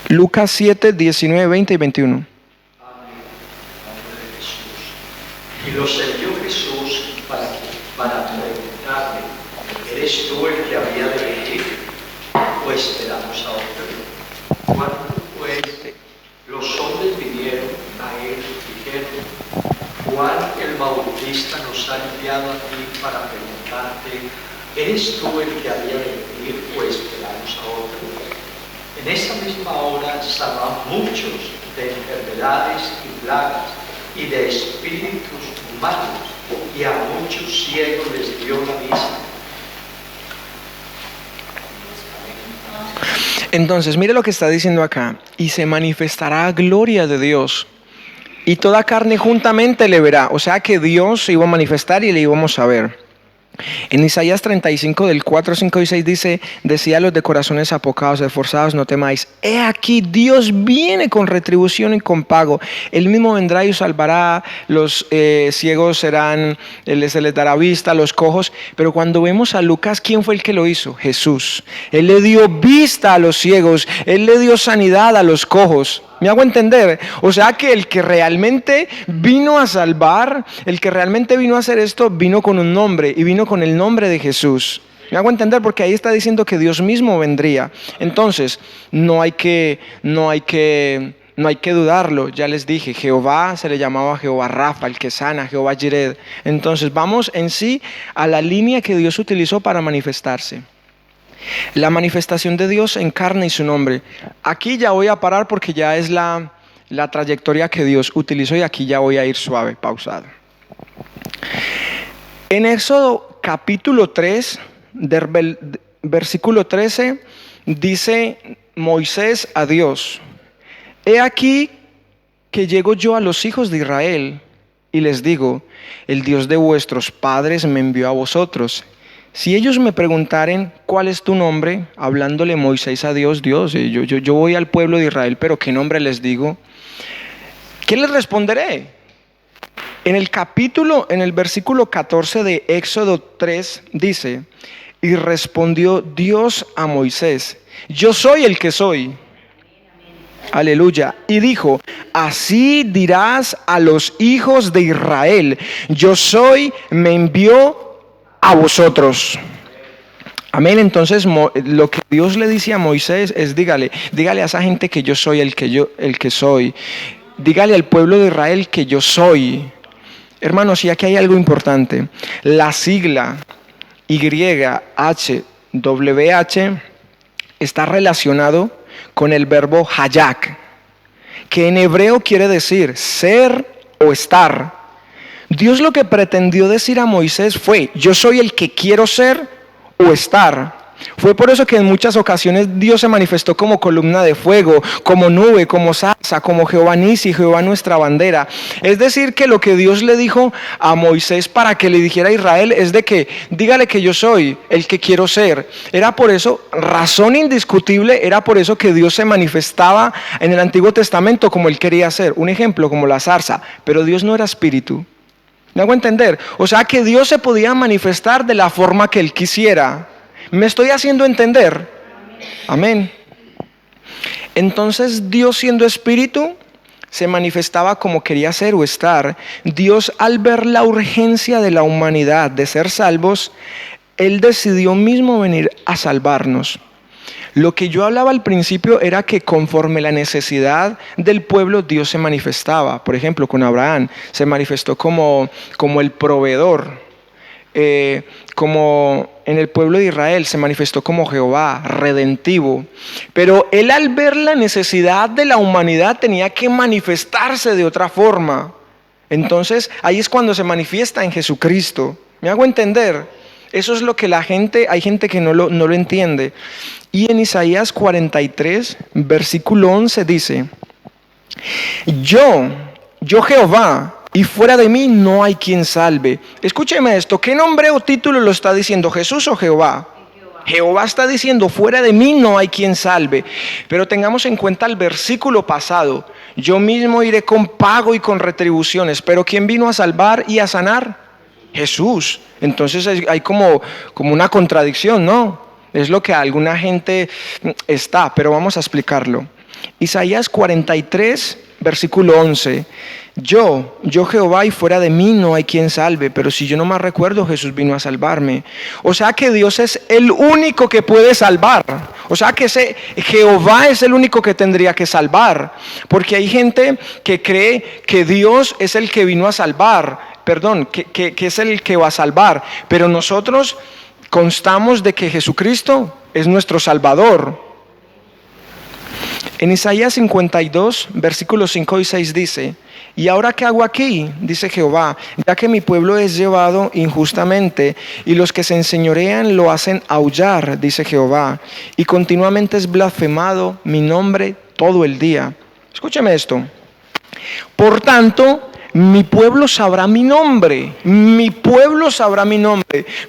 Lucas 7, 19, 20 y 21. Y los envió Jesús para preguntarle, ¿eres tú el que había de venir? ¿O esperamos a otro? Cuando pues los hombres vinieron a él y dijeron, Juan el Bautista nos ha enviado a ti para preguntarte, ¿eres tú el que había de venir o esperamos a otro? En esa misma hora sanaban muchos de enfermedades y plagas y de espíritus malos, y a muchos ciegos les dio la vista. Entonces, mire lo que está diciendo acá. Y se manifestará gloria de Dios, y toda carne juntamente le verá. O sea que Dios se iba a manifestar y le íbamos a ver. En Isaías 35 del 4, 5 y 6 dice, decía a los de corazones apocados, esforzados, no temáis. He aquí, Dios viene con retribución y con pago. Él mismo vendrá y os salvará. Los ciegos se les dará vista, los cojos. Pero cuando vemos a Lucas, ¿quién fue el que lo hizo? Jesús. Él le dio vista a los ciegos. Él le dio sanidad a los cojos. ¿Me hago entender? O sea que el que realmente vino a salvar, el que realmente vino a hacer esto, vino con un nombre y vino con el nombre de Jesús. ¿Me hago entender? Porque ahí está diciendo que Dios mismo vendría. Entonces, no hay que dudarlo. Ya les dije, Jehová se le llamaba Jehová Rafa, el que sana, Jehová Jired. Entonces, vamos en sí a la línea que Dios utilizó para manifestarse. La manifestación de Dios en carne y su nombre. Aquí ya voy a parar porque ya es la trayectoria que Dios utilizó y aquí ya voy a ir suave, pausado. En Éxodo capítulo 3, versículo 13, dice Moisés a Dios, he aquí que llego yo a los hijos de Israel y les digo, el Dios de vuestros padres me envió a vosotros. Si ellos me preguntaren cuál es tu nombre, hablándole Moisés a Dios, yo voy al pueblo de Israel, pero ¿qué nombre les digo? ¿Qué les responderé? En el versículo 14 de Éxodo 3 dice, y respondió Dios a Moisés, yo soy el que soy. Aleluya. Y dijo, así dirás a los hijos de Israel, yo soy, me envió a vosotros. Amén. Entonces lo que Dios le dice a Moisés es dígale a esa gente que yo soy el que soy. Dígale al pueblo de Israel que yo soy. Hermanos, y aquí hay algo importante. La sigla YHWH está relacionado con el verbo hayak, que en hebreo quiere decir ser o estar. Dios lo que pretendió decir a Moisés fue: yo soy el que quiero ser o estar. Fue por eso que en muchas ocasiones Dios se manifestó como columna de fuego, como nube, como zarza, como Jehová Nisi, Jehová nuestra bandera. Es decir, que lo que Dios le dijo a Moisés para que le dijera a Israel es de que dígale que yo soy el que quiero ser. Era por eso, razón indiscutible, era por eso que Dios se manifestaba en el Antiguo Testamento como él quería ser. Un ejemplo, como la zarza, pero Dios no era espíritu. ¿Me hago entender? O sea que Dios se podía manifestar de la forma que él quisiera. ¿Me estoy haciendo entender? Amén. Entonces Dios, siendo espíritu, se manifestaba como quería ser o estar. Dios, al ver la urgencia de la humanidad de ser salvos, Él decidió mismo venir a salvarnos. Lo que yo hablaba al principio era que conforme la necesidad del pueblo, Dios se manifestaba. Por ejemplo, con Abraham se manifestó como el proveedor. Como en el pueblo de Israel se manifestó como Jehová, redentivo. Pero él, al ver la necesidad de la humanidad, tenía que manifestarse de otra forma. Entonces ahí es cuando se manifiesta en Jesucristo. ¿Me hago entender? Eso es lo que hay gente que no lo entiende. Y en Isaías 43, versículo 11 dice: yo Jehová, y fuera de mí no hay quien salve. Escúcheme esto, ¿qué nombre o título lo está diciendo? ¿Jesús o Jehová? Jehová está diciendo: fuera de mí no hay quien salve. Pero tengamos en cuenta el versículo pasado: yo mismo iré con pago y con retribuciones. Pero ¿quién vino a salvar y a sanar? Jesús. Entonces hay como una contradicción, ¿no? Es lo que alguna gente está, pero vamos a explicarlo. Isaías 43, versículo 11. Yo Jehová, y fuera de mí no hay quien salve. Pero si yo no más recuerdo, Jesús vino a salvarme. O sea que Dios es el único que puede salvar. O sea que ese Jehová es el único que tendría que salvar. Porque hay gente que cree que Dios es el que vino a salvar. Perdón, que es el que va a salvar. Pero nosotros constamos de que Jesucristo es nuestro Salvador. En Isaías 52, versículos 5 y 6 dice: ¿y ahora qué hago aquí?, dice Jehová, ya que mi pueblo es llevado injustamente, y los que se enseñorean lo hacen aullar, dice Jehová, y continuamente es blasfemado mi nombre todo el día. Escúchame esto. Por tanto, mi pueblo sabrá mi nombre,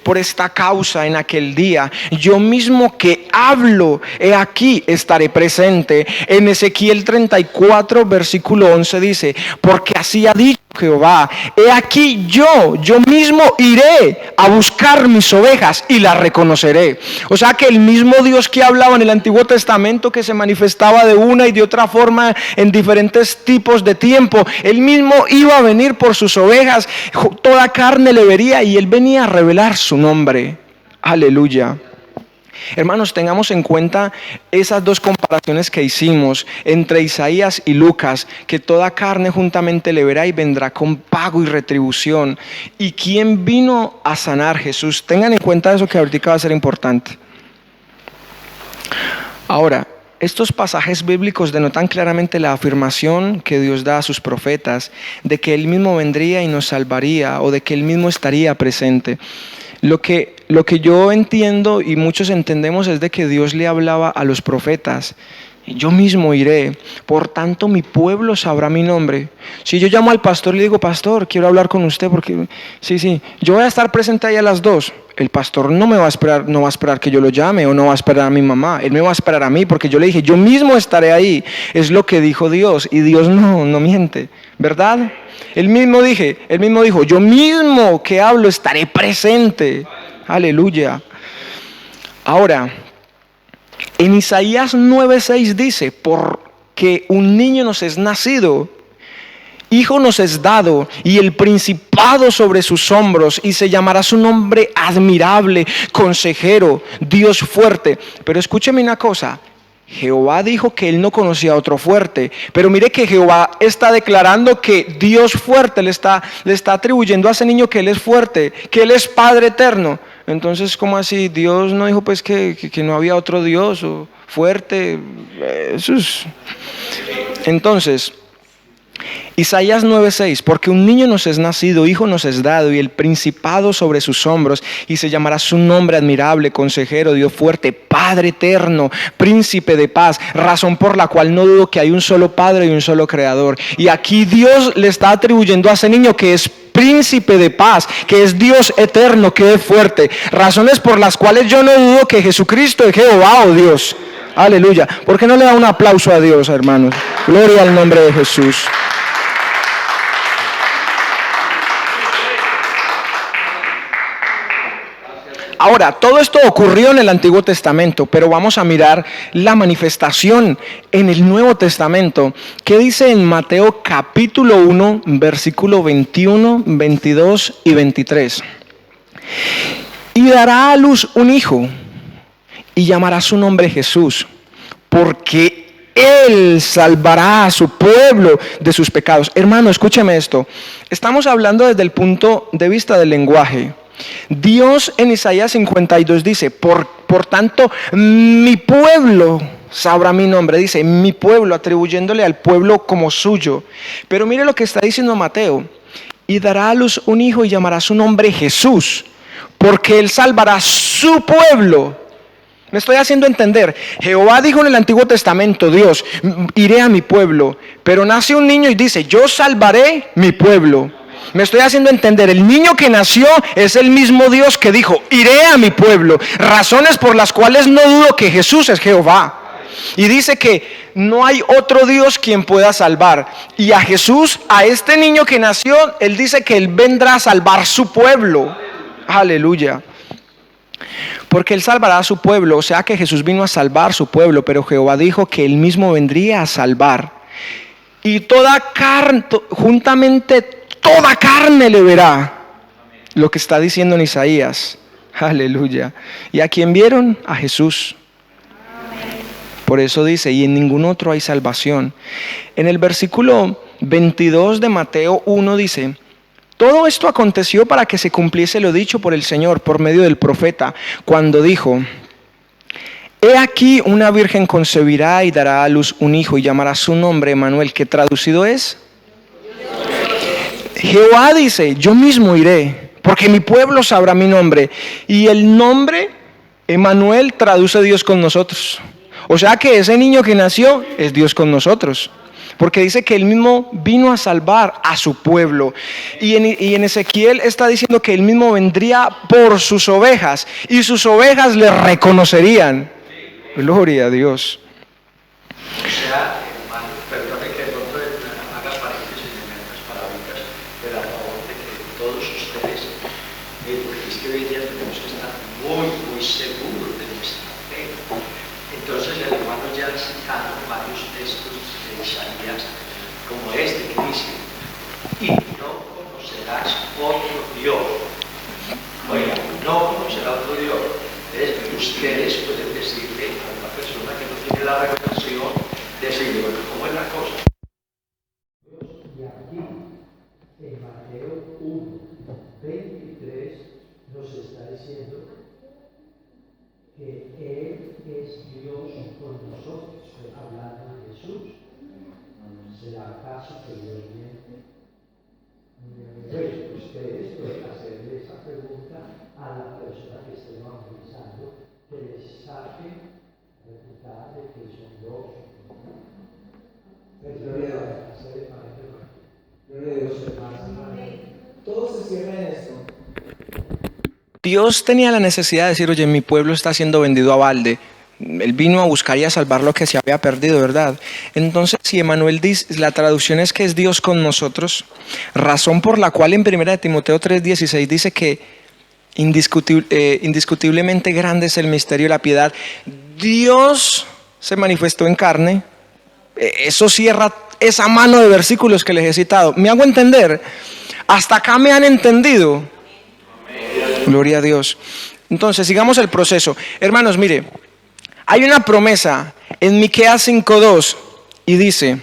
por esta causa en aquel día. Yo mismo que hablo, he aquí estaré presente. En Ezequiel 34, versículo 11 dice: porque así ha dicho Jehová, he aquí yo mismo iré a buscar mis ovejas y las reconoceré. O sea que el mismo Dios que hablaba en el Antiguo Testamento, que se manifestaba de una y de otra forma en diferentes tipos de tiempo, él mismo iba a venir por sus ovejas, toda carne le vería, y él venía a revelar su nombre. Aleluya. Hermanos, tengamos en cuenta esas dos comparaciones que hicimos entre Isaías y Lucas, que toda carne juntamente le verá y vendrá con pago y retribución. ¿Y quién vino a sanar? Jesús. Tengan en cuenta eso, que ahorita va a ser importante. Ahora, estos pasajes bíblicos denotan claramente la afirmación que Dios da a sus profetas de que Él mismo vendría y nos salvaría, o de que Él mismo estaría presente. Lo que yo entiendo y muchos entendemos es de que Dios le hablaba a los profetas: yo mismo iré, por tanto mi pueblo sabrá mi nombre. Si yo llamo al pastor y le digo: pastor, quiero hablar con usted porque sí, yo voy a estar presente ahí a las 2. El pastor no va a esperar que yo lo llame, o no va a esperar a mi mamá. Él me va a esperar a mí porque yo le dije: yo mismo estaré ahí. Es lo que dijo Dios, y Dios no miente, ¿verdad? Él mismo dijo: yo mismo que hablo estaré presente. Aleluya. Ahora, en Isaías 9:6 dice: porque un niño nos es nacido, hijo nos es dado, y el principado sobre sus hombros, y se llamará su nombre admirable, consejero, Dios fuerte. Pero escúcheme una cosa: Jehová dijo que él no conocía a otro fuerte, pero mire que Jehová está declarando que Dios fuerte le está atribuyendo a ese niño que él es fuerte, que él es Padre eterno. Entonces, ¿cómo así? Dios no dijo pues que no había otro Dios o fuerte. Eso es. Entonces, Isaías 9:6, porque un niño nos es nacido, hijo nos es dado, y el principado sobre sus hombros, y se llamará su nombre admirable, consejero, Dios fuerte, Padre eterno, príncipe de paz, razón por la cual no dudo que hay un solo Padre y un solo Creador. Y aquí Dios le está atribuyendo a ese niño que es príncipe de paz, que es Dios eterno, que es fuerte, razones por las cuales yo no dudo que Jesucristo es Jehová o Dios. Aleluya. ¿Por qué no le da un aplauso a Dios, hermanos? Gloria al nombre de Jesús. Ahora, todo esto ocurrió en el Antiguo Testamento, pero vamos a mirar la manifestación en el Nuevo Testamento. ¿Qué dice en Mateo capítulo 1, versículo 21, 22 y 23? Y dará a luz un hijo, y llamará su nombre Jesús, porque Él salvará a su pueblo de sus pecados. Hermano, escúcheme esto. Estamos hablando desde el punto de vista del lenguaje. Dios en Isaías 52 dice, por tanto, mi pueblo sabrá mi nombre. Dice, mi pueblo, atribuyéndole al pueblo como suyo. Pero mire lo que está diciendo Mateo. Y dará a luz un hijo y llamará su nombre Jesús, porque Él salvará su pueblo. Me estoy haciendo entender. Jehová dijo en el Antiguo Testamento, Dios, iré a mi pueblo. Pero nace un niño y dice, yo salvaré mi pueblo. Me estoy haciendo entender, el niño que nació es el mismo Dios que dijo, iré a mi pueblo. Razones por las cuales no dudo que Jesús es Jehová. Y dice que no hay otro Dios quien pueda salvar. Y a Jesús, a este niño que nació, Él dice que Él vendrá a salvar su pueblo. Aleluya. Porque Él salvará a su pueblo, o sea que Jesús vino a salvar su pueblo, pero Jehová dijo que Él mismo vendría a salvar. Y toda carne, juntamente toda carne le verá. Lo que está diciendo en Isaías. Aleluya. ¿Y a quién vieron? A Jesús. Por eso dice, y en ningún otro hay salvación. En el versículo 22 de Mateo 1 dice, todo esto aconteció para que se cumpliese lo dicho por el Señor por medio del profeta, cuando dijo, he aquí una virgen concebirá y dará a luz un hijo y llamará su nombre Emmanuel, que traducido es, Jehová dice, yo mismo iré, porque mi pueblo sabrá mi nombre. Y el nombre Emmanuel traduce Dios con nosotros. O sea que ese niño que nació es Dios con nosotros. Porque dice que Él mismo vino a salvar a su pueblo. Y en Ezequiel está diciendo que Él mismo vendría por sus ovejas. Y sus ovejas le reconocerían. Gloria a Dios. O sea, hermano, perdone que de pronto haga paréntesis en estas palabritas, pero a favor de que todos ustedes, porque es que hoy día tenemos que estar muy, muy seguros de nuestra fe. Entonces el hermano ya ha citado varios textos de Isaías, como este que dice, y no conocerás otro Dios. Oiga, no conocerá otro Dios. Ustedes pueden decirle a una persona que no tiene la revelación, decirle, bueno, ¿cómo es la cosa? Y aquí, en Mateo 1, 23, nos está diciendo que Él es Dios con nosotros, hablando de Jesús. ¿Será acaso posteriormente? Pues ustedes pueden hacerle esa pregunta a la persona que esté evangelizando, que les saque resultado de que son dos. Gloria a Dios, hermanos. Todos se cierran en esto. Dios tenía la necesidad de decir, oye, mi pueblo está siendo vendido a balde. Él vino a buscar y a salvar lo que se había perdido, ¿verdad? Entonces, si Emmanuel dice, la traducción es que es Dios con nosotros, razón por la cual en 1 Timoteo 3:16 dice que indiscutiblemente grande es el misterio de la piedad. Dios se manifestó en carne. Eso cierra esa mano de versículos que les he citado. ¿Me hago entender? Hasta acá me han entendido. Gloria a Dios. Entonces, sigamos el proceso. Hermanos, mire, hay una promesa en Miqueas 5:2 y dice,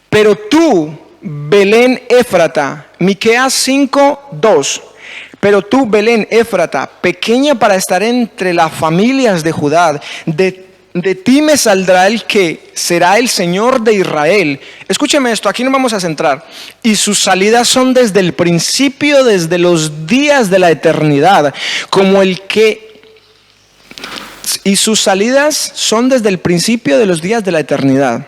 pero tú, Belén Éfrata, Miqueas 5:2, pero tú, Belén Éfrata, pequeña para estar entre las familias de Judá, de de ti me saldrá el que será el Señor de Israel. Escúcheme esto, aquí nos vamos a centrar. Y sus salidas son desde el principio, desde los días de la eternidad, como el que... Y sus salidas son desde el principio de los días de la eternidad.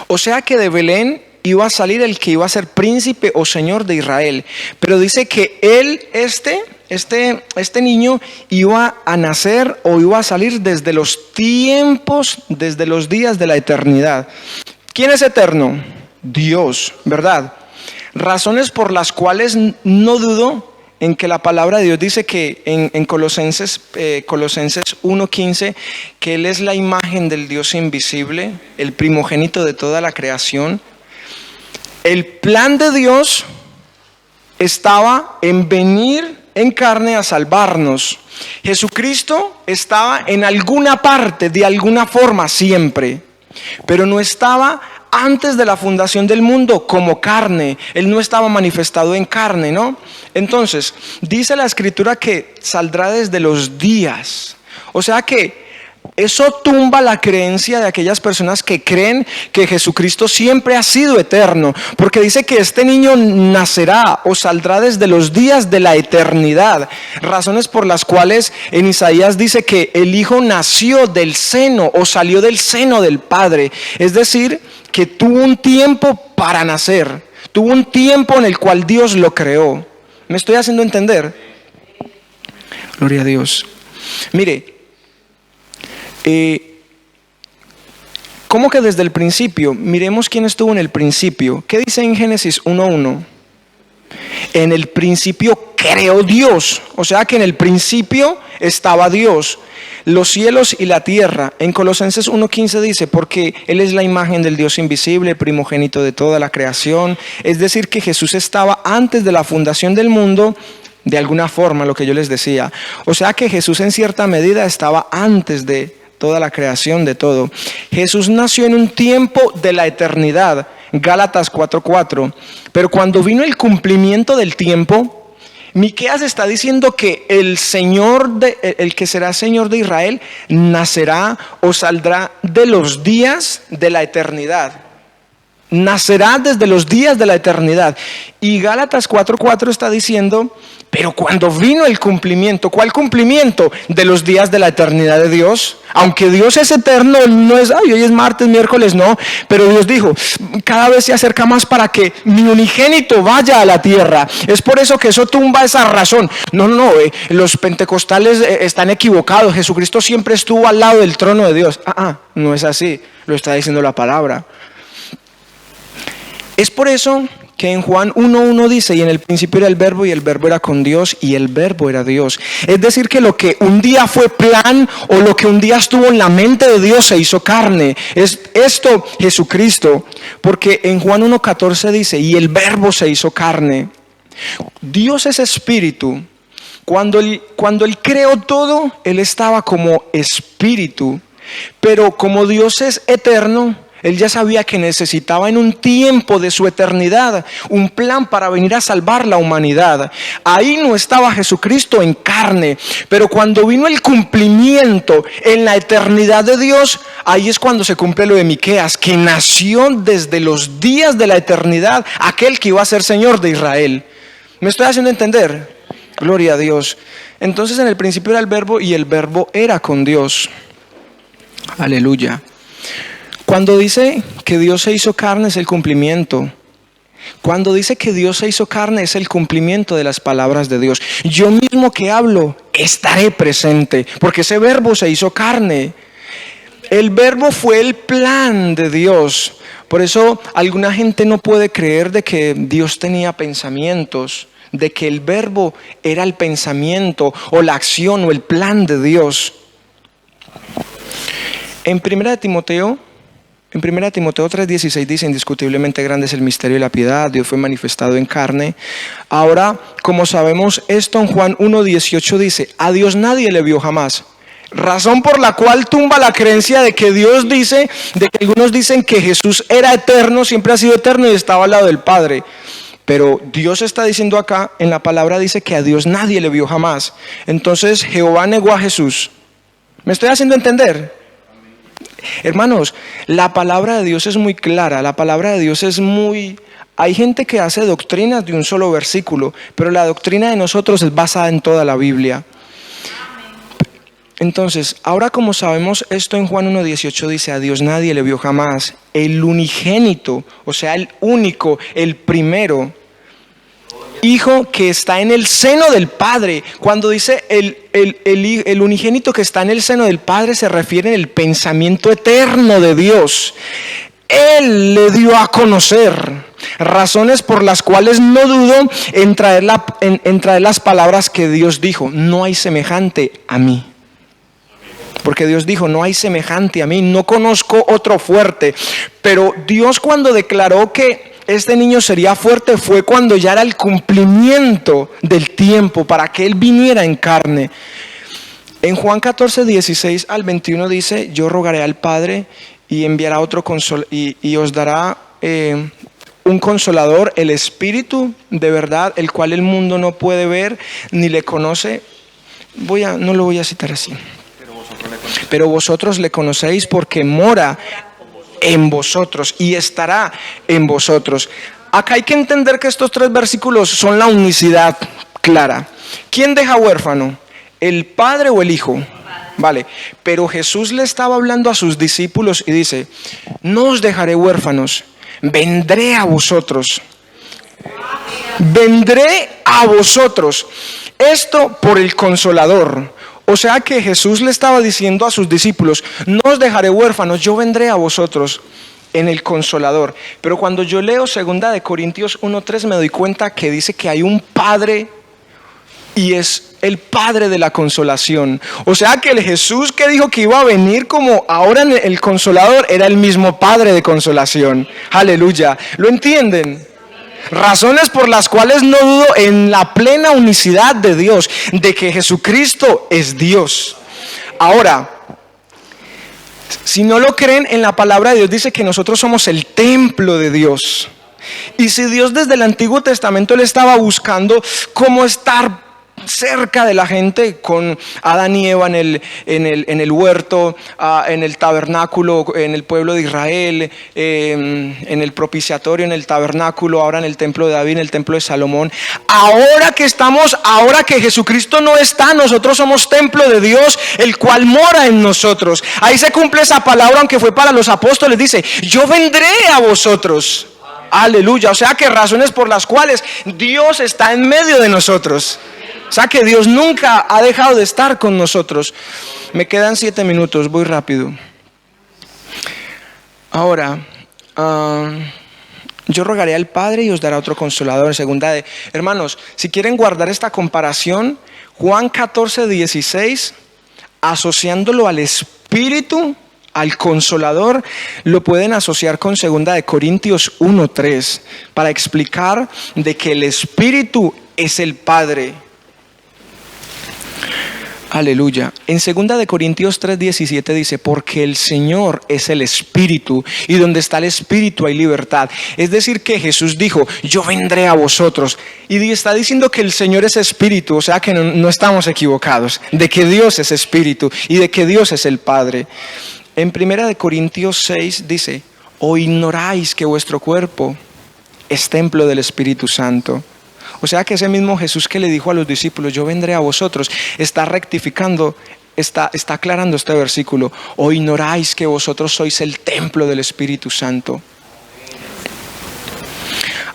O sea que de Belén iba a salir el que iba a ser príncipe o señor de Israel. Pero dice que él, este niño iba a nacer o iba a salir desde los tiempos, desde los días de la eternidad. ¿Quién es eterno? Dios, ¿verdad? Razones por las cuales no dudo en que la palabra de Dios dice que en Colosenses 1:15, que Él es la imagen del Dios invisible, el primogénito de toda la creación. El plan de Dios estaba en venir en carne a salvarnos. Jesucristo estaba en alguna parte, de alguna forma, siempre, pero no estaba antes de la fundación del mundo como carne. Él no estaba manifestado en carne, ¿no? Entonces, dice la Escritura que saldrá desde los días. O sea que eso tumba la creencia de aquellas personas que creen que Jesucristo siempre ha sido eterno, porque dice que este niño nacerá o saldrá desde los días de la eternidad. Razones por las cuales en Isaías dice que el Hijo nació del seno o salió del seno del Padre. Es decir, que tuvo un tiempo para nacer, tuvo un tiempo en el cual Dios lo creó. ¿Me estoy haciendo entender? Gloria a Dios. Mire, ¿cómo que desde el principio? Miremos quién estuvo en el principio. ¿Qué dice en Génesis 1:1? En el principio creó Dios. O sea que en el principio estaba Dios, los cielos y la tierra. En Colosenses 1:15 dice, porque Él es la imagen del Dios invisible, primogénito de toda la creación. Es decir, que Jesús estaba antes de la fundación del mundo, de alguna forma, lo que yo les decía. O sea que Jesús en cierta medida estaba antes de toda la creación, de todo. Jesús nació en un tiempo de la eternidad, Gálatas 4:4. Pero cuando vino el cumplimiento del tiempo, Miqueas está diciendo que el que será Señor de Israel nacerá o saldrá de los días de la eternidad. Nacerá desde los días de la eternidad. Y Gálatas 4:4 está diciendo, pero cuando vino el cumplimiento, ¿cuál cumplimiento? De los días de la eternidad de Dios. Aunque Dios es eterno, no es, hoy es martes, miércoles, no. Pero Dios dijo, cada vez se acerca más para que mi unigénito vaya a la tierra. Es por eso que eso tumba esa razón. No, los pentecostales están equivocados. Jesucristo siempre estuvo al lado del trono de Dios. No es así, lo está diciendo la palabra. Es por eso que en Juan 1:1 dice, y en el principio era el verbo, y el verbo era con Dios, y el verbo era Dios. Es decir, que lo que un día fue plan, o lo que un día estuvo en la mente de Dios, se hizo carne. Es esto Jesucristo, porque en Juan 1:14 dice, y el verbo se hizo carne. Dios es espíritu. Cuando Él creó todo, Él estaba como espíritu. Pero como Dios es eterno, Él ya sabía que necesitaba en un tiempo de su eternidad un plan para venir a salvar la humanidad. Ahí no estaba Jesucristo en carne, pero cuando vino el cumplimiento en la eternidad de Dios, ahí es cuando se cumple lo de Miqueas, que nació desde los días de la eternidad aquel que iba a ser Señor de Israel. ¿Me estoy haciendo entender? Gloria a Dios. Entonces en el principio era el verbo, y el verbo era con Dios. Aleluya. Cuando dice que Dios se hizo carne, es el cumplimiento. Cuando dice que Dios se hizo carne, es el cumplimiento de las palabras de Dios. Yo mismo que hablo, estaré presente, porque ese verbo se hizo carne. El verbo fue el plan de Dios. Por eso alguna gente no puede creer de que Dios tenía pensamientos, de que el verbo era el pensamiento o la acción o el plan de Dios. En 1 Timoteo 3:16 dice, indiscutiblemente grande es el misterio de la piedad, Dios fue manifestado en carne. Ahora, como sabemos esto, en Juan 1:18 dice, a Dios nadie le vio jamás. Razón por la cual tumba la creencia de que Dios dice, de que algunos dicen que Jesús era eterno, siempre ha sido eterno y estaba al lado del Padre. Pero Dios está diciendo acá, en la palabra dice que a Dios nadie le vio jamás. Entonces Jehová negó a Jesús. ¿Me estoy haciendo entender? Hermanos, la palabra de Dios es muy clara, la palabra de Dios es muy... Hay gente que hace doctrinas de un solo versículo, pero la doctrina de nosotros es basada en toda la Biblia. Entonces, ahora como sabemos esto en Juan 1:18 dice, a Dios nadie le vio jamás, el unigénito, o sea, el único, el primero, Hijo que está en el seno del Padre. Cuando dice el unigénito que está en el seno del Padre se refiere al pensamiento eterno de Dios. Él le dio a conocer razones por las cuales no dudó en traer las palabras que Dios dijo, no hay semejante a mí. Porque Dios dijo, no hay semejante a mí, no conozco otro fuerte. Pero Dios cuando declaró que este niño sería fuerte fue cuando ya era el cumplimiento del tiempo para que Él viniera en carne. En Juan 14:16 al 21 dice, yo rogaré al Padre y enviará otro y os dará un consolador, el Espíritu de verdad, el cual el mundo no puede ver ni le conoce. No lo voy a citar así. Pero vosotros le conocéis porque mora en vosotros y estará en vosotros. Acá hay que entender que estos 3 versículos son la unicidad clara. ¿Quién deja huérfano? ¿El padre o el hijo? Vale, pero Jesús le estaba hablando a sus discípulos y dice, no os dejaré huérfanos, vendré a vosotros. Vendré a vosotros. Esto por el Consolador. O sea que Jesús le estaba diciendo a sus discípulos, no os dejaré huérfanos, yo vendré a vosotros en el Consolador. Pero cuando yo leo 2 Corintios 1:3 me doy cuenta que dice que hay un Padre y es el Padre de la consolación. O sea que el Jesús que dijo que iba a venir como ahora en el Consolador era el mismo Padre de consolación. Aleluya. ¿Lo entienden? Razones por las cuales no dudo en la plena unicidad de Dios, de que Jesucristo es Dios. Ahora, si no lo creen, en la palabra de Dios dice que nosotros somos el templo de Dios. Y si Dios desde el Antiguo Testamento le estaba buscando cómo estar cerca de la gente con Adán y Eva en el huerto, en el tabernáculo, en el pueblo de Israel, en el propiciatorio, en el tabernáculo, ahora en el templo de David, en el templo de Salomón. Ahora que Jesucristo no está, nosotros somos templo de Dios, el cual mora en nosotros. Ahí se cumple esa palabra, aunque fue para los apóstoles, dice, yo vendré a vosotros. Aleluya. O sea que razones por las cuales Dios está en medio de nosotros. O sea que Dios nunca ha dejado de estar con nosotros. Me quedan 7 minutos, voy rápido. Ahora, yo rogaré al Padre y os dará otro consolador. Hermanos, si quieren guardar esta comparación, Juan 14:16, asociándolo al Espíritu, al Consolador, lo pueden asociar con 2 Corintios 1:3 para explicar de que el Espíritu es el Padre. Aleluya. En 2 Corintios 3:17 dice, porque el Señor es el Espíritu y donde está el Espíritu hay libertad. Es decir que Jesús dijo, yo vendré a vosotros. Y está diciendo que el Señor es Espíritu, o sea que no estamos equivocados, de que Dios es Espíritu y de que Dios es el Padre. En 1 Corintios 6 dice, o ignoráis que vuestro cuerpo es templo del Espíritu Santo. O sea que ese mismo Jesús que le dijo a los discípulos, yo vendré a vosotros, está rectificando, está aclarando este versículo. O ignoráis que vosotros sois el templo del Espíritu Santo.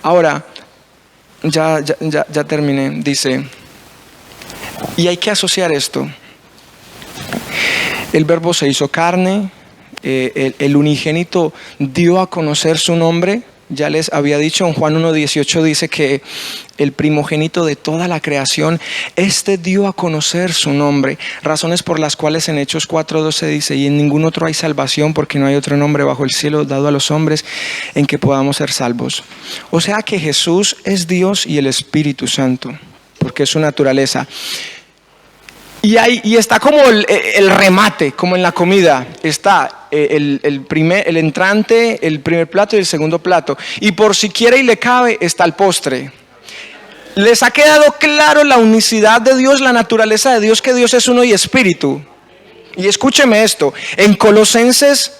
Ahora, ya terminé, dice, y hay que asociar esto. El Verbo se hizo carne, el unigénito dio a conocer su nombre. Ya les había dicho, en Juan 1:18 dice que el primogénito de toda la creación, dio a conocer su nombre. Razones por las cuales en Hechos 4:12 dice, y en ningún otro hay salvación porque no hay otro nombre bajo el cielo dado a los hombres en que podamos ser salvos. O sea que Jesús es Dios y el Espíritu Santo, porque es su naturaleza. Y está como el remate, como en la comida, está el entrante, el primer plato y el segundo plato. Y por si quiere y le cabe, está el postre. ¿Les ha quedado claro la unicidad de Dios, la naturaleza de Dios, que Dios es uno y espíritu? Y escúcheme esto, en Colosenses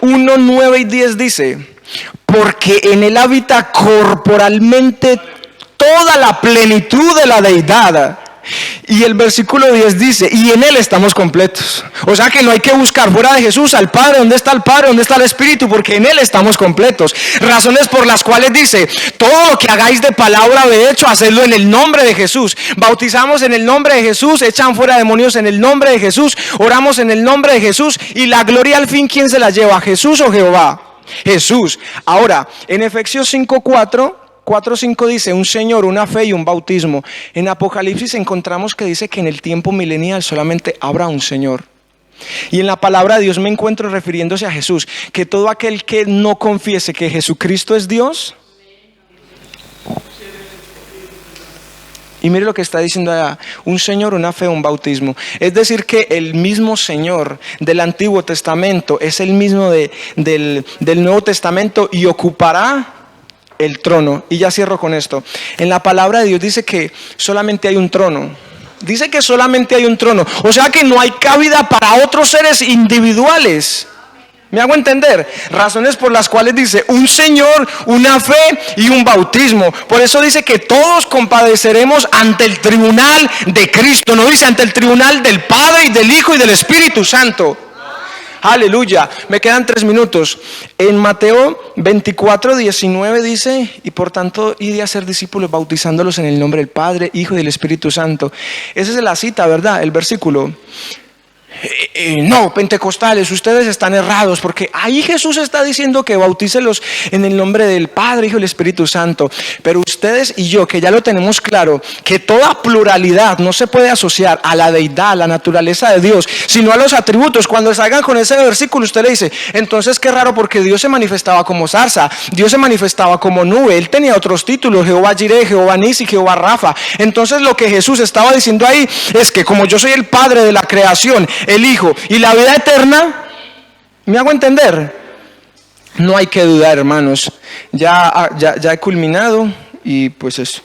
1, 9 y 10 dice, porque en él habita corporalmente toda la plenitud de la deidad. Y el versículo 10 dice, y en él estamos completos. O sea que no hay que buscar fuera de Jesús al Padre. ¿Dónde está el Padre? ¿Dónde está el Espíritu? Porque en él estamos completos. Razones por las cuales dice, todo lo que hagáis de palabra o de hecho, hacedlo en el nombre de Jesús. Bautizamos en el nombre de Jesús, echan fuera demonios en el nombre de Jesús, oramos en el nombre de Jesús. Y la gloria al fin, ¿quién se la lleva? ¿Jesús o Jehová? Jesús. Ahora, en Efesios 4:5 dice, un Señor, una fe y un bautismo. En Apocalipsis encontramos que dice que en el tiempo milenial solamente habrá un Señor. Y en la palabra de Dios me encuentro refiriéndose a Jesús, que todo aquel que no confiese que Jesucristo es Dios. Y mire lo que está diciendo allá, un Señor, una fe, un bautismo. Es decir que el mismo Señor del Antiguo Testamento es el mismo del Nuevo Testamento y ocupará el trono. Y ya cierro con esto. En la palabra de Dios dice que solamente hay un trono. Dice que solamente hay un trono. O sea que no hay cabida para otros seres individuales. ¿Me hago entender? Razones por las cuales dice un Señor, una fe y un bautismo. Por eso dice que todos compadeceremos ante el tribunal de Cristo. No dice ante el tribunal del Padre y del Hijo y del Espíritu Santo. Aleluya. Me quedan 3 minutos. En Mateo 24:19 dice, y por tanto id a ser discípulos bautizándolos en el nombre del Padre, Hijo y del Espíritu Santo. Esa es la cita, ¿verdad? El versículo. No, pentecostales, ustedes están errados, porque ahí Jesús está diciendo que bautícelos en el nombre del Padre, Hijo y el Espíritu Santo. Pero ustedes y yo, que ya lo tenemos claro, que toda pluralidad no se puede asociar a la deidad, a la naturaleza de Dios, sino a los atributos. Cuando salgan con ese versículo, usted le dice, entonces qué raro, porque Dios se manifestaba como zarza, Dios se manifestaba como nube, Él tenía otros títulos, Jehová Jireh, Jehová Nisi, Jehová Rafa. Entonces lo que Jesús estaba diciendo ahí es que como yo soy el Padre de la creación, el Hijo y la vida eterna, ¿me hago entender? No hay que dudar, hermanos. Ya he culminado y pues eso.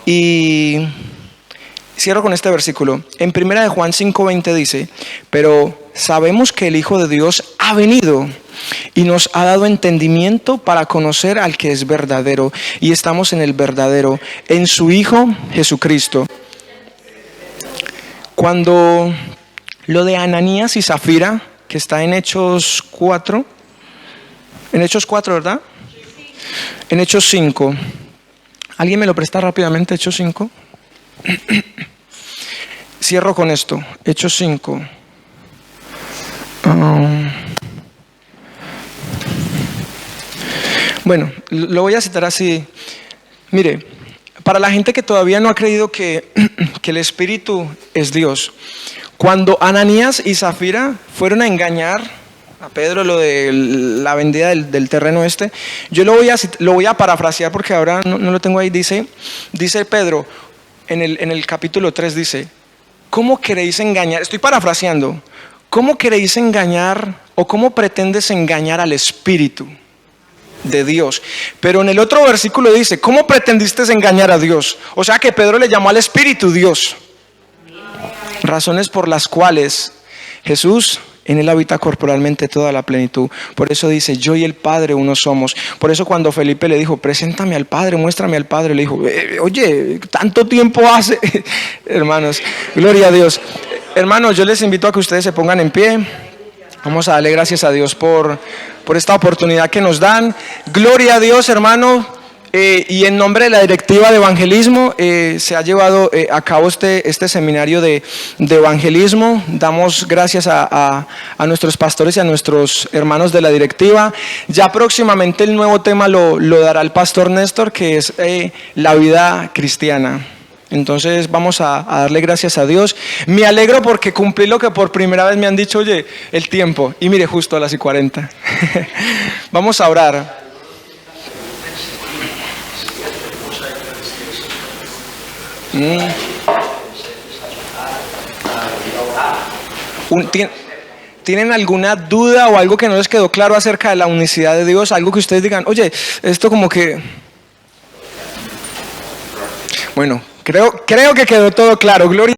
Y cierro con este versículo. En 1 de Juan 5:20 dice, pero sabemos que el Hijo de Dios ha venido y nos ha dado entendimiento para conocer al que es verdadero, y estamos en el verdadero, en su Hijo Jesucristo. Cuando lo de Ananías y Zafira, que está en Hechos 4, en Hechos 4, ¿verdad? En Hechos 5. ¿Alguien me lo presta rápidamente, Hechos 5? Cierro con esto, Hechos 5. Bueno, lo voy a citar así. Mire, para la gente que todavía no ha creído que el Espíritu es Dios, cuando Ananías y Zafira fueron a engañar a Pedro, lo de la vendida del terreno este, yo lo voy a parafrasear porque ahora no lo tengo ahí. Dice Pedro en el capítulo 3, dice, ¿cómo queréis engañar? Estoy parafraseando. ¿Cómo queréis engañar o cómo pretendes engañar al Espíritu de Dios? Pero en el otro versículo dice, ¿cómo pretendiste engañar a Dios? O sea que Pedro le llamó al Espíritu Dios. Razones por las cuales Jesús, en él habita corporalmente toda la plenitud. Por eso dice, yo y el Padre uno somos. Por eso cuando Felipe le dijo, preséntame al Padre, muéstrame al Padre, le dijo, oye, tanto tiempo hace. Hermanos, gloria a Dios. Hermanos, yo les invito a que ustedes se pongan en pie. Vamos a darle gracias a Dios por esta oportunidad que nos dan. Gloria a Dios, hermano. Y en nombre de la directiva de evangelismo se ha llevado a cabo este seminario de evangelismo. Damos gracias a nuestros pastores y a nuestros hermanos de la directiva. Ya próximamente el nuevo tema lo dará el pastor Néstor, que es la vida cristiana. Entonces vamos a darle gracias a Dios. Me alegro porque cumplí lo que por primera vez me han dicho, oye, el tiempo. Y mire, justo a las 40. Vamos a orar. ¿Tienen alguna duda o algo que no les quedó claro acerca de la unicidad de Dios? Algo que ustedes digan, oye, esto como que... Bueno, creo que quedó todo claro. Gloria.